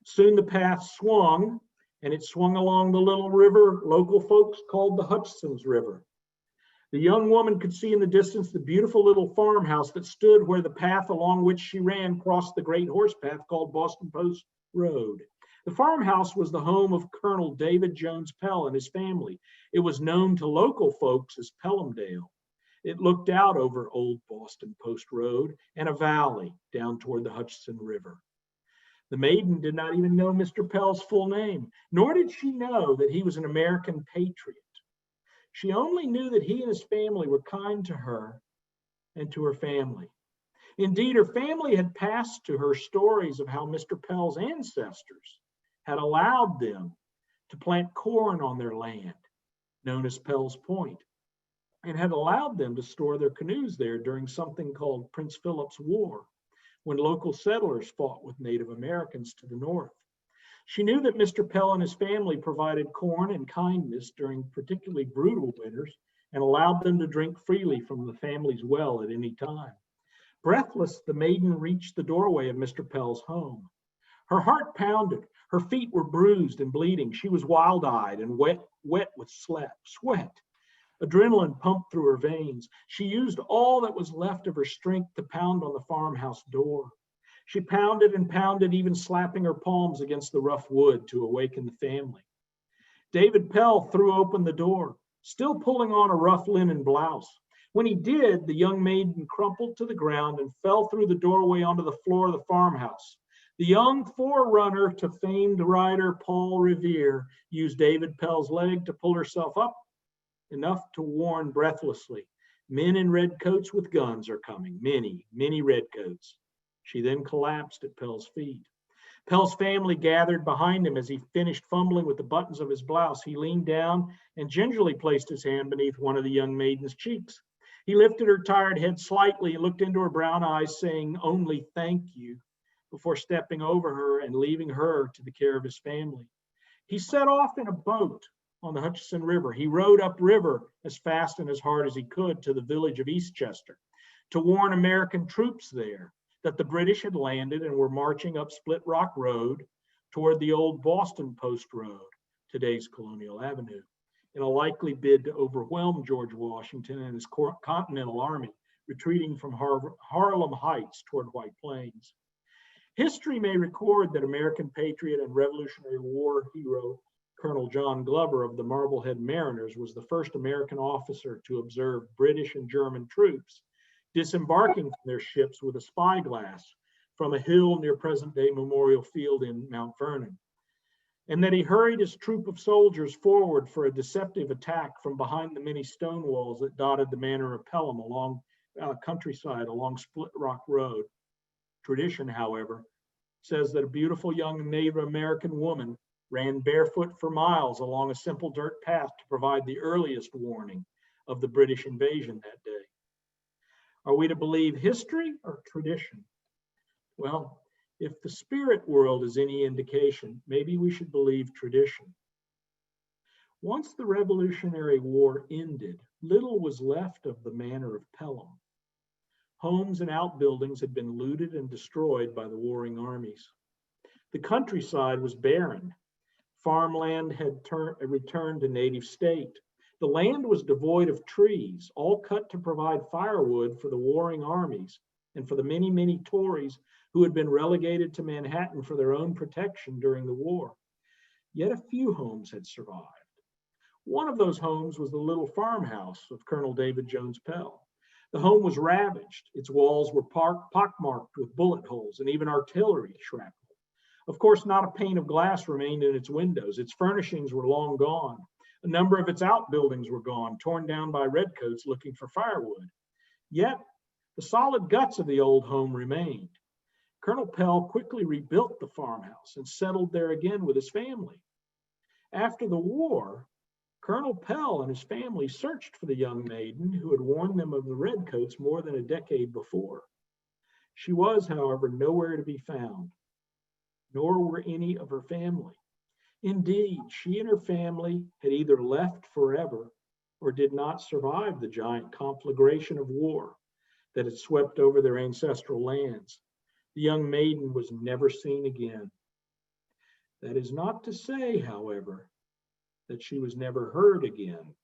Soon the path swung, and it swung along the little river local folks called the Hutchinson's River. The young woman could see in the distance the beautiful little farmhouse that stood where the path along which she ran crossed the great horse path called Boston Post Road. The farmhouse was the home of Colonel David Jones Pell and his family. It was known to local folks as Pelhamdale. It looked out over Old Boston Post Road and a valley down toward the Hutchinson River. The maiden did not even know Mr. Pell's full name, nor did she know that he was an American patriot. She only knew that he and his family were kind to her and to her family. Indeed, her family had passed to her stories of how Mr. Pell's ancestors had allowed them to plant corn on their land, known as Pell's Point, and had allowed them to store their canoes there during something called Prince Philip's War, when local settlers fought with Native Americans to the north. She knew that Mr. Pell and his family provided corn and kindness during particularly brutal winters and allowed them to drink freely from the family's well at any time. Breathless, the maiden reached the doorway of Mr. Pell's home. Her heart pounded. Her feet were bruised and bleeding. She was wild-eyed and wet with sweat. Adrenaline pumped through her veins. She used all that was left of her strength to pound on the farmhouse door. She pounded and pounded, even slapping her palms against the rough wood to awaken the family. David Pell threw open the door, still pulling on a rough linen blouse. When he did, the young maiden crumpled to the ground and fell through the doorway onto the floor of the farmhouse. The young forerunner to famed rider Paul Revere used David Pell's leg to pull herself up, enough to warn breathlessly, "Men in red coats with guns are coming, many, many red coats." She then collapsed at Pell's feet. Pell's family gathered behind him as he finished fumbling with the buttons of his blouse. He leaned down and gingerly placed his hand beneath one of the young maiden's cheeks. He lifted her tired head slightly and looked into her brown eyes, saying only "thank you," before stepping over her and leaving her to the care of his family. He set off in a boat on the Hutchinson River. He rowed upriver as fast and as hard as he could to the village of Eastchester to warn American troops there that the British had landed and were marching up Split Rock Road toward the old Boston Post Road, today's Colonial Avenue, in a likely bid to overwhelm George Washington and his Continental Army retreating from Harlem Heights toward White Plains. History may record that American patriot and Revolutionary War hero Colonel John Glover of the Marblehead Mariners was the first American officer to observe British and German troops disembarking from their ships with a spyglass from a hill near present-day Memorial Field in Mount Vernon, and that he hurried his troop of soldiers forward for a deceptive attack from behind the many stone walls that dotted the manor of Pelham along countryside along Split Rock Road. Tradition, however, says that a beautiful young Native American woman ran barefoot for miles along a simple dirt path to provide the earliest warning of the British invasion that day. Are we to believe history or tradition? Well, if the spirit world is any indication, maybe we should believe tradition. Once the Revolutionary War ended, little was left of the manor of Pelham. Homes and outbuildings had been looted and destroyed by the warring armies. The countryside was barren. Farmland had returned to native state. The land was devoid of trees, all cut to provide firewood for the warring armies and for the many, many Tories who had been relegated to Manhattan for their own protection during the war. Yet a few homes had survived. One of those homes was the little farmhouse of Colonel David Jones Pell. The home was ravaged. Its walls were pockmarked with bullet holes and even artillery shrapnel. Of course, not a pane of glass remained in its windows. Its furnishings were long gone. A number of its outbuildings were gone, torn down by redcoats looking for firewood. Yet, the solid guts of the old home remained. Colonel Pell quickly rebuilt the farmhouse and settled there again with his family. After the war, Colonel Pell and his family searched for the young maiden who had warned them of the redcoats more than a decade before. She was, however, nowhere to be found, nor were any of her family. Indeed, she and her family had either left forever or did not survive the giant conflagration of war that had swept over their ancestral lands. The young maiden was never seen again. That is not to say, however, that she was never heard again.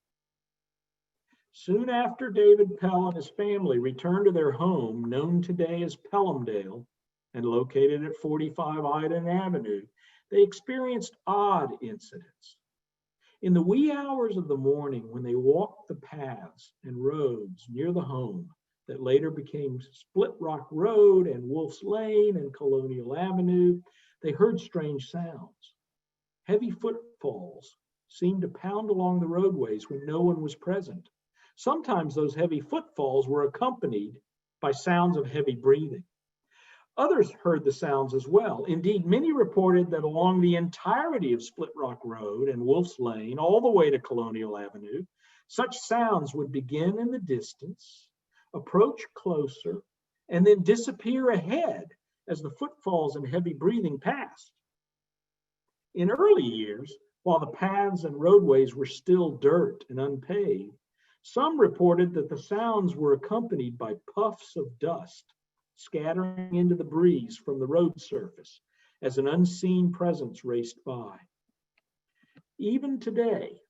Soon after David Pell and his family returned to their home, known today as Pelhamdale, and located at 45 Iden Avenue, they experienced odd incidents. In the wee hours of the morning, when they walked the paths and roads near the home that later became Split Rock Road and Wolf's Lane and Colonial Avenue, they heard strange sounds. Heavy footfalls seemed to pound along the roadways when no one was present. Sometimes those heavy footfalls were accompanied by sounds of heavy breathing. Others heard the sounds as well. Indeed, many reported that along the entirety of Split Rock Road and Wolf's Lane, all the way to Colonial Avenue, such sounds would begin in the distance, approach closer, and then disappear ahead as the footfalls and heavy breathing passed. In early years, while the paths and roadways were still dirt and unpaved, some reported that the sounds were accompanied by puffs of dust scattering into the breeze from the road surface as an unseen presence raced by. Even today,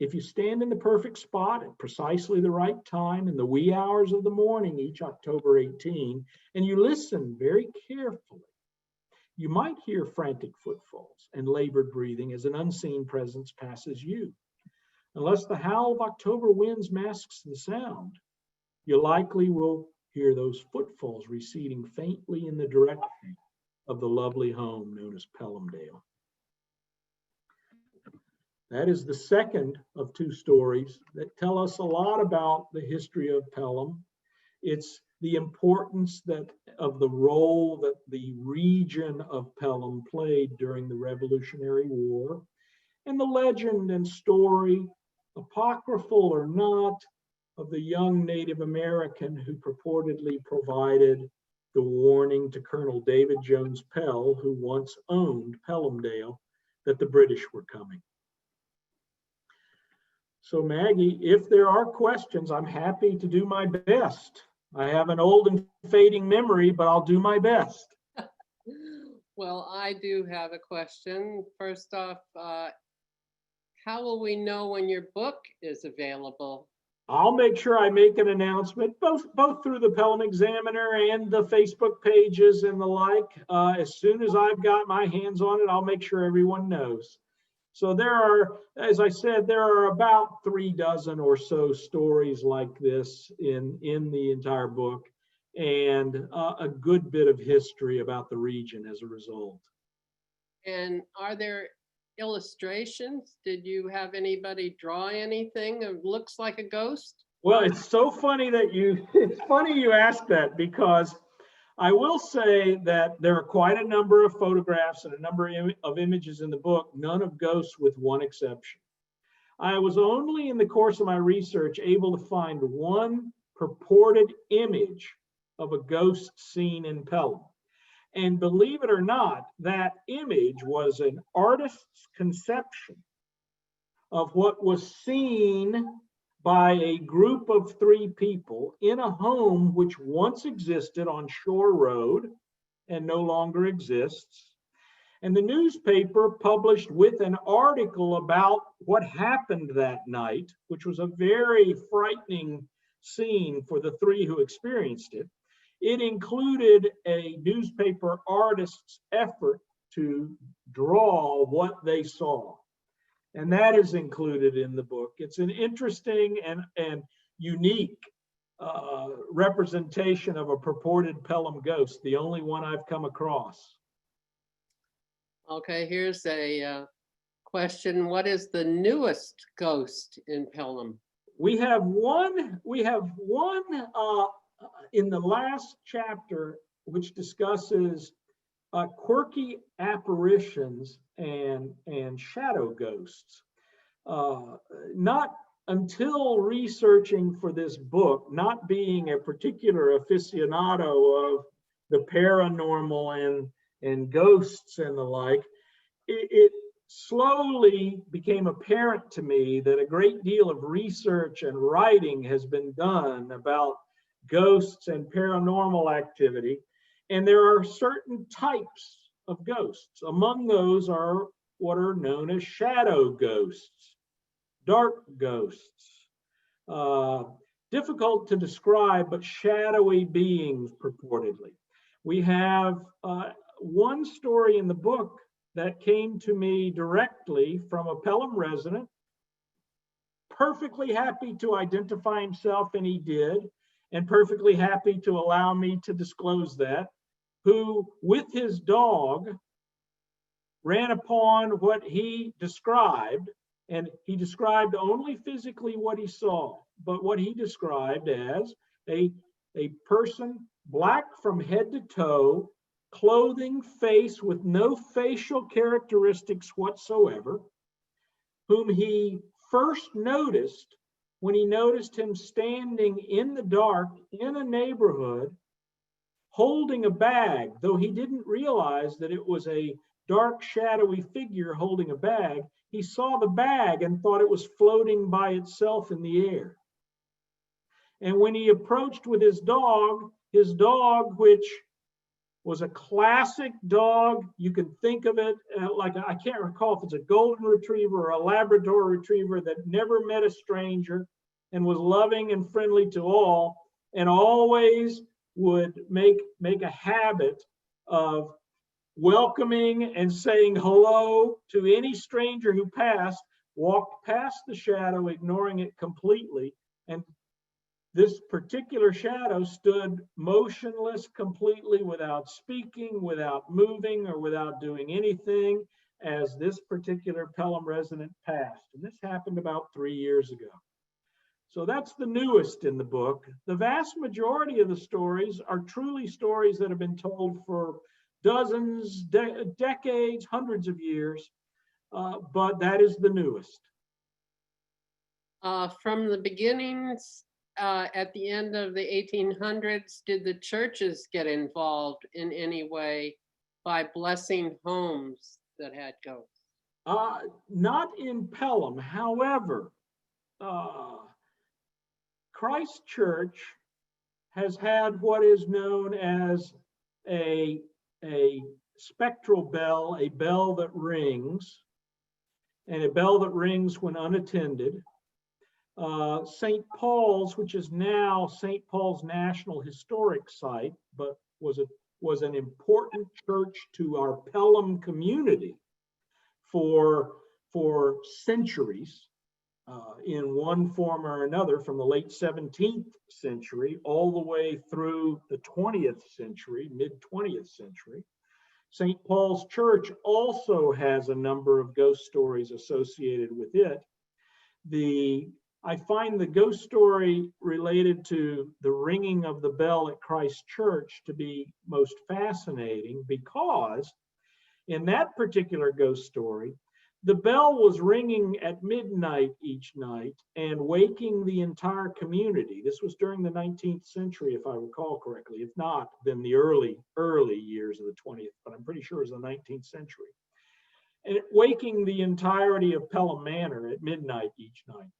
if you stand in the perfect spot at precisely the right time in the wee hours of the morning each October 18, and you listen very carefully, you might hear frantic footfalls and labored breathing as an unseen presence passes you. Unless the howl of October winds masks the sound, you likely will hear those footfalls receding faintly in the direction of the lovely home known as Pelhamdale. That is the second of two stories that tell us a lot about the history of Pelham. It's the importance of the role that the region of Pelham played during the Revolutionary War, and the legend and story, apocryphal or not, of the young Native American who purportedly provided the warning to Colonel David Jones Pell, who once owned Pelhamdale, that the British were coming. So Maggie, if there are questions, I'm happy to do my best. I have an old and fading memory, but I'll do my best. Well, I do have a question. First off, how will we know when your book is available? I'll make sure I make an announcement, both through the Pelham Examiner and the Facebook pages and the like. As soon as I've got my hands on it, I'll make sure everyone knows. So there are, as I said, there are about 36 or so stories like this in the entire book, and a good bit of history about the region as a result. And are there illustrations? Did you have anybody draw anything that looks like a ghost? Well, it's so funny that it's funny you ask that, because I will say that there are quite a number of photographs and a number of images in the book, none of ghosts with one exception. I was only in the course of my research able to find one purported image of a ghost seen in Pelham. And believe it or not, that image was an artist's conception of what was seen by a group of 3 people in a home which once existed on Shore Road and no longer exists. And the newspaper published with an article about what happened that night, which was a very frightening scene for the 3 who experienced it. It included a newspaper artist's effort to draw what they saw. And that is included in the book. It's an interesting and unique representation of a purported Pelham ghost, the only one I've come across. Okay, here's a question. What is the newest ghost in Pelham? We have one in the last chapter, which discusses quirky apparitions and shadow ghosts. Not until researching for this book, not being a particular aficionado of the paranormal and ghosts and the like, it slowly became apparent to me that a great deal of research and writing has been done about ghosts and paranormal activity. And there are certain types of ghosts. Among those are what are known as shadow ghosts, dark ghosts. Difficult to describe, but shadowy beings purportedly. We have one story in the book that came to me directly from a Pelham resident, perfectly happy to identify himself, and he did, and perfectly happy to allow me to disclose that, who with his dog ran upon what he described, and he described only physically what he saw, but what he described as a person black from head to toe, clothing, face with no facial characteristics whatsoever, whom he first noticed when he noticed him standing in the dark in a neighborhood holding a bag, though he didn't realize that it was a dark, shadowy figure holding a bag. He saw the bag and thought it was floating by itself in the air. And when he approached with his dog, which was a classic dog, you can think of it like, I can't recall if it's a golden retriever or a Labrador retriever that never met a stranger and was loving and friendly to all, and always would make a habit of welcoming and saying hello to any stranger who passed, walked past the shadow, ignoring it completely. And this particular shadow stood motionless, completely without speaking, without moving, or without doing anything as this particular Pelham resident passed. And this happened about 3 years ago. So that's the newest in the book. The vast majority of the stories are truly stories that have been told for dozens, decades, hundreds of years, but that is the newest. From the beginnings, at the end of the 1800s, did the churches get involved in any way by blessing homes that had ghosts? Not in Pelham. However, Christ Church has had what is known as a spectral bell, a bell that rings, and a bell that rings when unattended. St. Paul's, which is now St. Paul's National Historic Site, but was an important church to our Pelham community for centuries, in one form or another, from the late 17th century all the way through the 20th century, mid-20th century. St. Paul's Church also has a number of ghost stories associated with it. I find the ghost story related to the ringing of the bell at Christ Church to be most fascinating, because in that particular ghost story, the bell was ringing at midnight each night and waking the entire community. This was during the 19th century, if I recall correctly. If not, then the early years of the 20th, but I'm pretty sure it was the 19th century. and waking the entirety of Pelham Manor at midnight each night.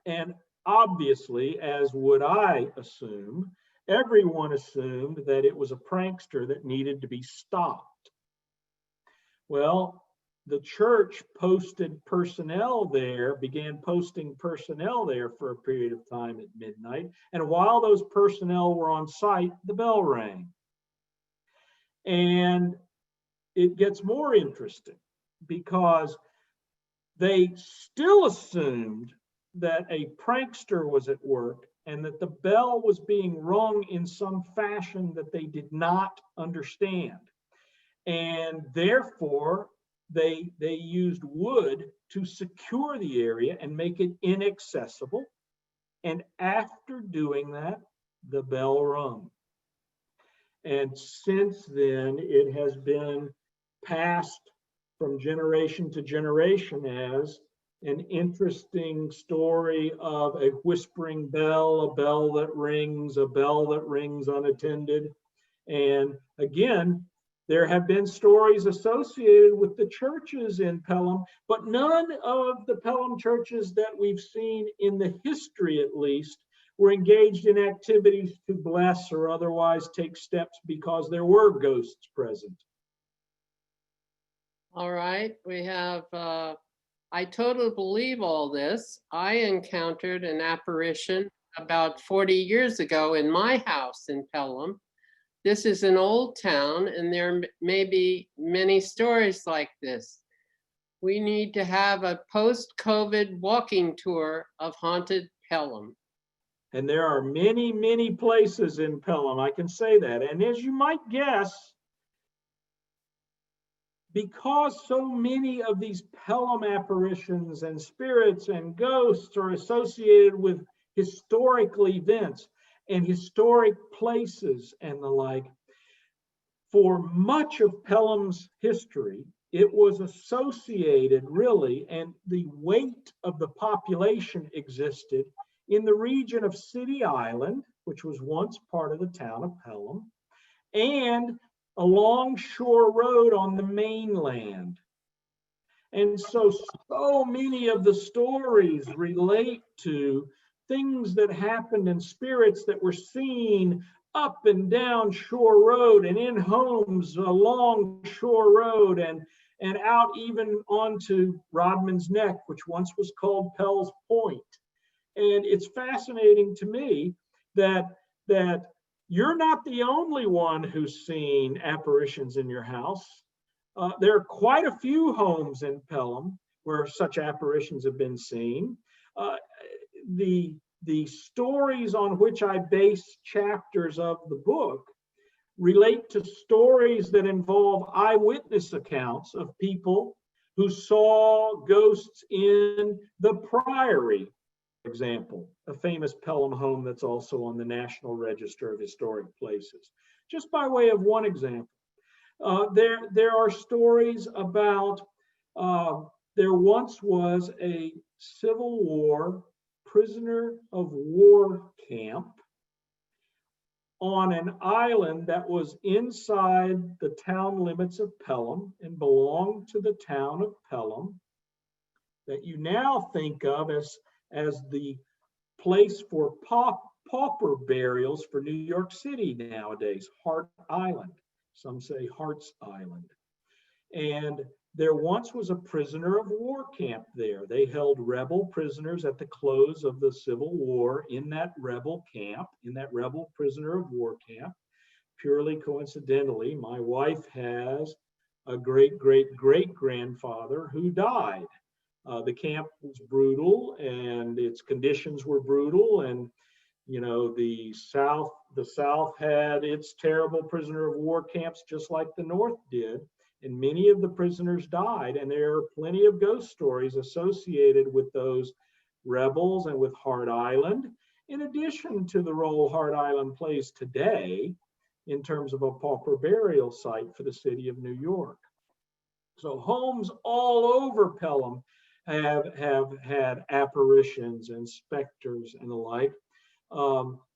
And obviously, as would I assume, everyone assumed that it was a prankster that needed to be stopped. Well, the church posted personnel there, began posting personnel there for a period of time at midnight. And while those personnel were on site, the bell rang. And it gets more interesting because they still assumed that a prankster was at work and that the bell was being rung in some fashion that they did not understand. And therefore, they used wood to secure the area and make it inaccessible. And after doing that, the bell rung. And since then, it has been passed from generation to generation as an interesting story of a whispering bell, a bell that rings, a bell that rings unattended. And again, there have been stories associated with the churches in Pelham, but none of the Pelham churches that we've seen in the history, at least, were engaged in activities to bless or otherwise take steps because there were ghosts present. All right, we have, I totally believe all this. I encountered an apparition about 40 years ago in my house in Pelham. This is an old town, and there may be many stories like this. We need to have a post-COVID walking tour of haunted Pelham. And there are many, many places in Pelham, I can say that. And as you might guess, because so many of these Pelham apparitions and spirits and ghosts are associated with historical events and historic places and the like, for much of Pelham's history, it was associated really, and the weight of the population existed in the region of City Island, which was once part of the town of Pelham, and along Shore Road on the mainland. And so many of the stories relate to things that happened and spirits that were seen up and down Shore Road and in homes along Shore Road and out even onto Rodman's Neck, which once was called Pell's Point. And it's fascinating to me that you're not the only one who's seen apparitions in your house. There are quite a few homes in Pelham where such apparitions have been seen. The stories on which I base chapters of the book relate to stories that involve eyewitness accounts of people who saw ghosts in the Priory, for example, a famous Pelham home that's also on the National Register of Historic Places. Just by way of one example, there are stories about there once was a Civil War prisoner of war camp on an island that was inside the town limits of Pelham and belonged to the town of Pelham, that you now think of as the place for pauper burials for New York City nowadays, Hart Island. Some say Hart's Island. And there once was a prisoner of war camp there. They held rebel prisoners at the close of the Civil War in that rebel camp, in that rebel prisoner of war camp. Purely coincidentally, my wife has a great-great-great-grandfather who died. The camp was brutal and its conditions were brutal, and you know, the South had its terrible prisoner of war camps just like the North did, and many of the prisoners died, and there are plenty of ghost stories associated with those rebels and with Hart Island, in addition to the role Hart Island plays today in terms of a pauper burial site for the city of New York. So homes all over Pelham have had apparitions and specters and the like.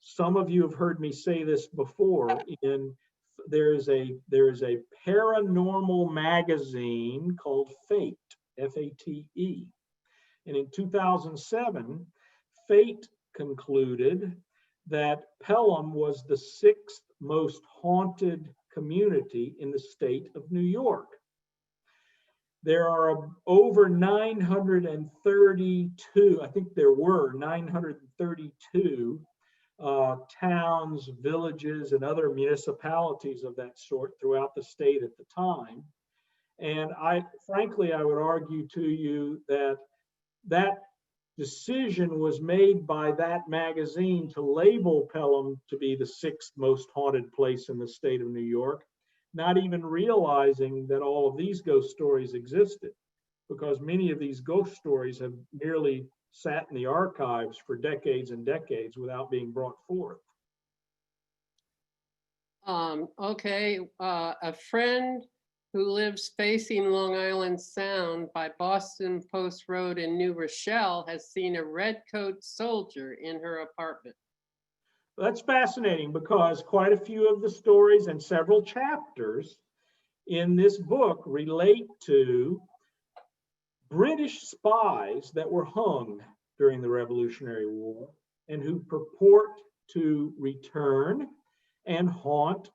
Some of you have heard me say this before. In there is a paranormal magazine called Fate, F-A-T-E. And in 2007, Fate concluded that Pelham was the 6th most haunted community in the state of New York. There are over 932, I think there were 932 towns, villages, and other municipalities of that sort throughout the state at the time. And frankly, I would argue to you that that decision was made by that magazine to label Pelham to be the 6th most haunted place in the state of New York, not even realizing that all of these ghost stories existed, because many of these ghost stories have merely sat in the archives for decades and decades without being brought forth. Okay, a friend who lives facing Long Island Sound by Boston Post Road in New Rochelle has seen a redcoat soldier in her apartment. That's fascinating, because quite a few of the stories and several chapters in this book relate to British spies that were hung during the Revolutionary War and who purport to return and haunt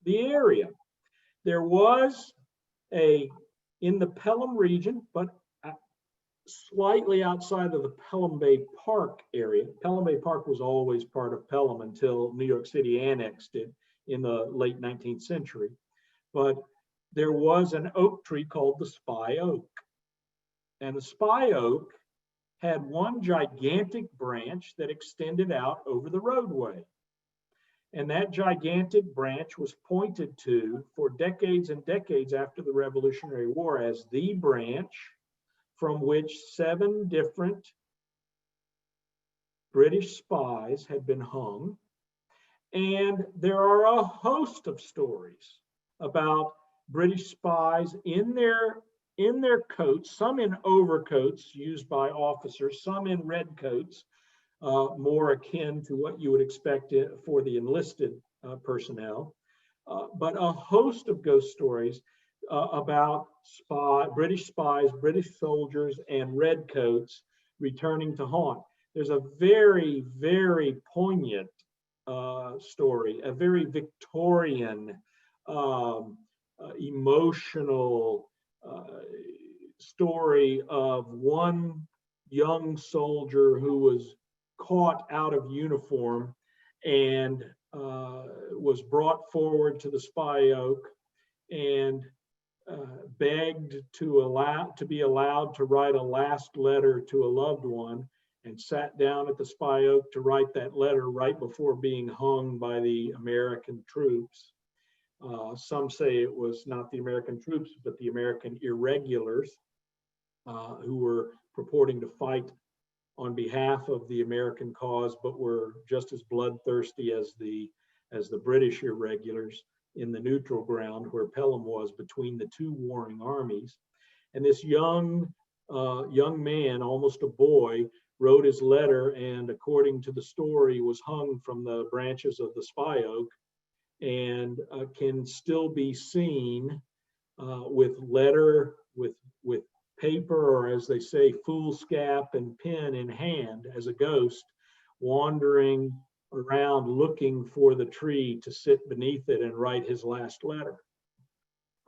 the area. There was in the Pelham region, but slightly outside of the Pelham Bay Park area. Pelham Bay Park was always part of Pelham until New York City annexed it in the late 19th century. But there was an oak tree called the Spy Oak. And the Spy Oak had one gigantic branch that extended out over the roadway. And that gigantic branch was pointed to for decades and decades after the Revolutionary War as the branch from which 7 different British spies had been hung. And there are a host of stories about British spies in their coats, some in overcoats used by officers, some in red coats, more akin to what you would expect for the enlisted personnel, but a host of ghost stories about British spies, British soldiers, and redcoats returning to haunt. There's a very, very poignant story, a very Victorian, emotional story of one young soldier who was caught out of uniform and was brought forward to the Spy Oak and begged to be allowed to write a last letter to a loved one, and sat down at the Spy Oak to write that letter right before being hung by the American troops. Some say it was not the American troops, but the American irregulars who were purporting to fight on behalf of the American cause, but were just as bloodthirsty as the British irregulars in the neutral ground where Pelham was between the two warring armies. And this young man, almost a boy, wrote his letter, and according to the story, was hung from the branches of the Spy Oak, and can still be seen with paper, or as they say, foolscap and pen in hand, as a ghost, wandering around looking for the tree to sit beneath it and write his last letter.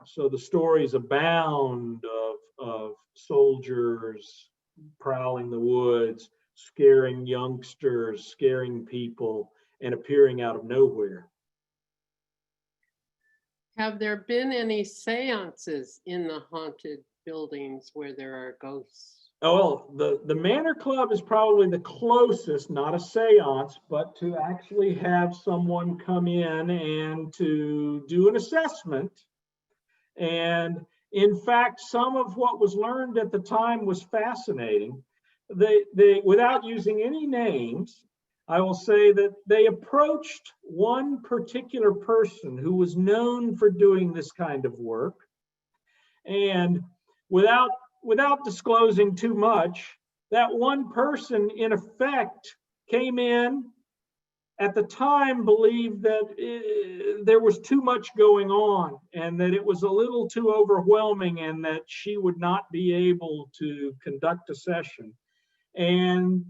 So the stories abound of soldiers prowling the woods, scaring youngsters, scaring people, and appearing out of nowhere. Have there been any seances in the haunted buildings where there are ghosts? Oh, well, the Manor Club is probably the closest, not a seance, but to actually have someone come in and to do an assessment. And in fact, some of what was learned at the time was fascinating. They without using any names, I will say that they approached one particular person who was known for doing this kind of work. And without disclosing too much, that one person, in effect, came in, at the time believed that there was too much going on and that it was a little too overwhelming and that she would not be able to conduct a session. And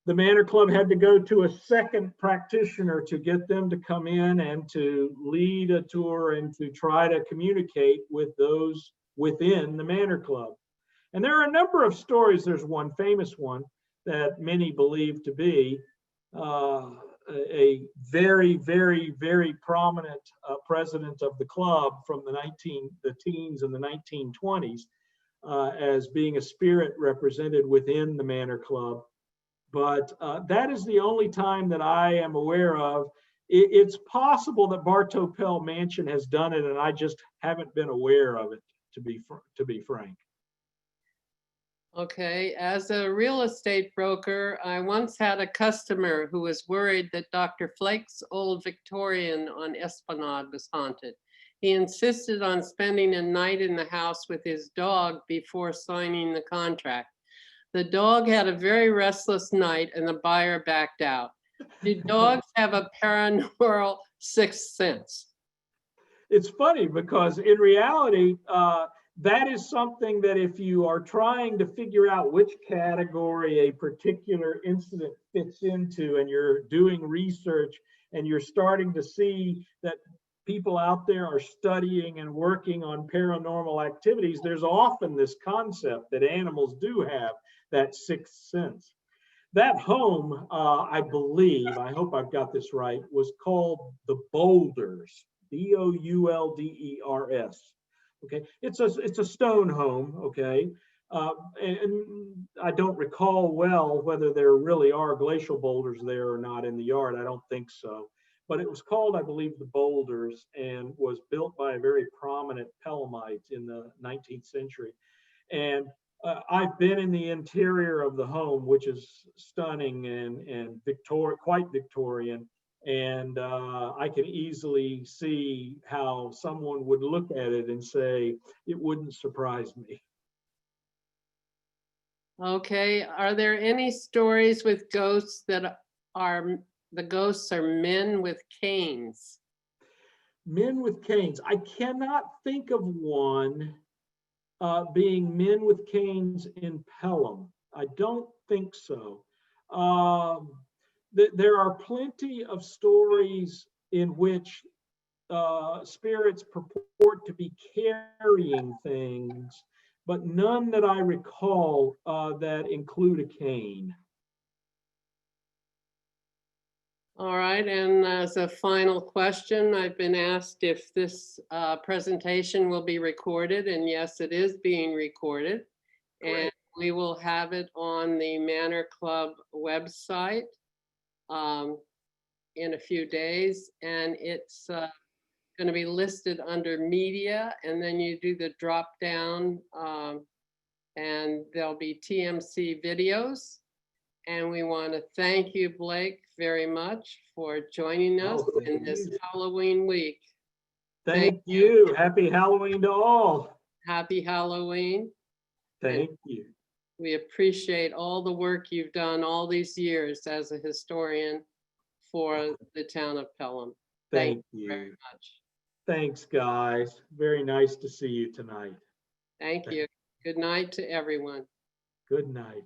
the Manor Club had to go to a second practitioner to get them to come in and to lead a tour and to try to communicate with those within the Manor Club. And there are a number of stories. There's one famous one that many believe to be a very, very, very prominent president of the club from the teens and the 1920s as being a spirit represented within the Manor Club. But that is the only time that I am aware of. It's possible that Bartow Pell Mansion has done it, and I just haven't been aware of it, to be frank. Okay, as a real estate broker, I once had a customer who was worried that Dr. Flake's old Victorian on Esplanade was haunted. He insisted on spending a night in the house with his dog before signing the contract. The dog had a very restless night and the buyer backed out. Do dogs have a paranormal sixth sense? It's funny because in reality, that is something that if you are trying to figure out which category a particular incident fits into and you're doing research and you're starting to see that people out there are studying and working on paranormal activities, there's often this concept that animals do have that sixth sense. That home, I believe, I hope I've got this right, was called the Boulders, Boulders. Okay, it's a stone home. Okay, and I don't recall well whether there really are glacial boulders there or not in the yard. I don't think so. But it was called, I believe, the Boulders, and was built by a very prominent Pelhamite in the 19th century. And I've been in the interior of the home, which is stunning and quite Victorian. And I can easily see how someone would look at it and say, it wouldn't surprise me. Okay, are there any stories with ghosts that are, the ghosts are men with canes? Men with canes. I cannot think of one being men with canes in Pelham. I don't think so. There are plenty of stories in which spirits purport to be carrying things, but none that I recall that include a cane. All right, and as a final question, I've been asked if this presentation will be recorded, and yes, it is being recorded. Great. And we will have it on the Manor Club website in a few days, and it's going to be listed under media, and then you do the drop down and there'll be TMC videos. And we want to thank you, Blake, very much for joining us in this Halloween week. Thank you. Happy Halloween to all. Happy Halloween. Thank you. We appreciate all the work you've done all these years as a historian for the town of Pelham. Thank you very much. Thanks, guys. Very nice to see you tonight. Thank you. Good night to everyone. Good night.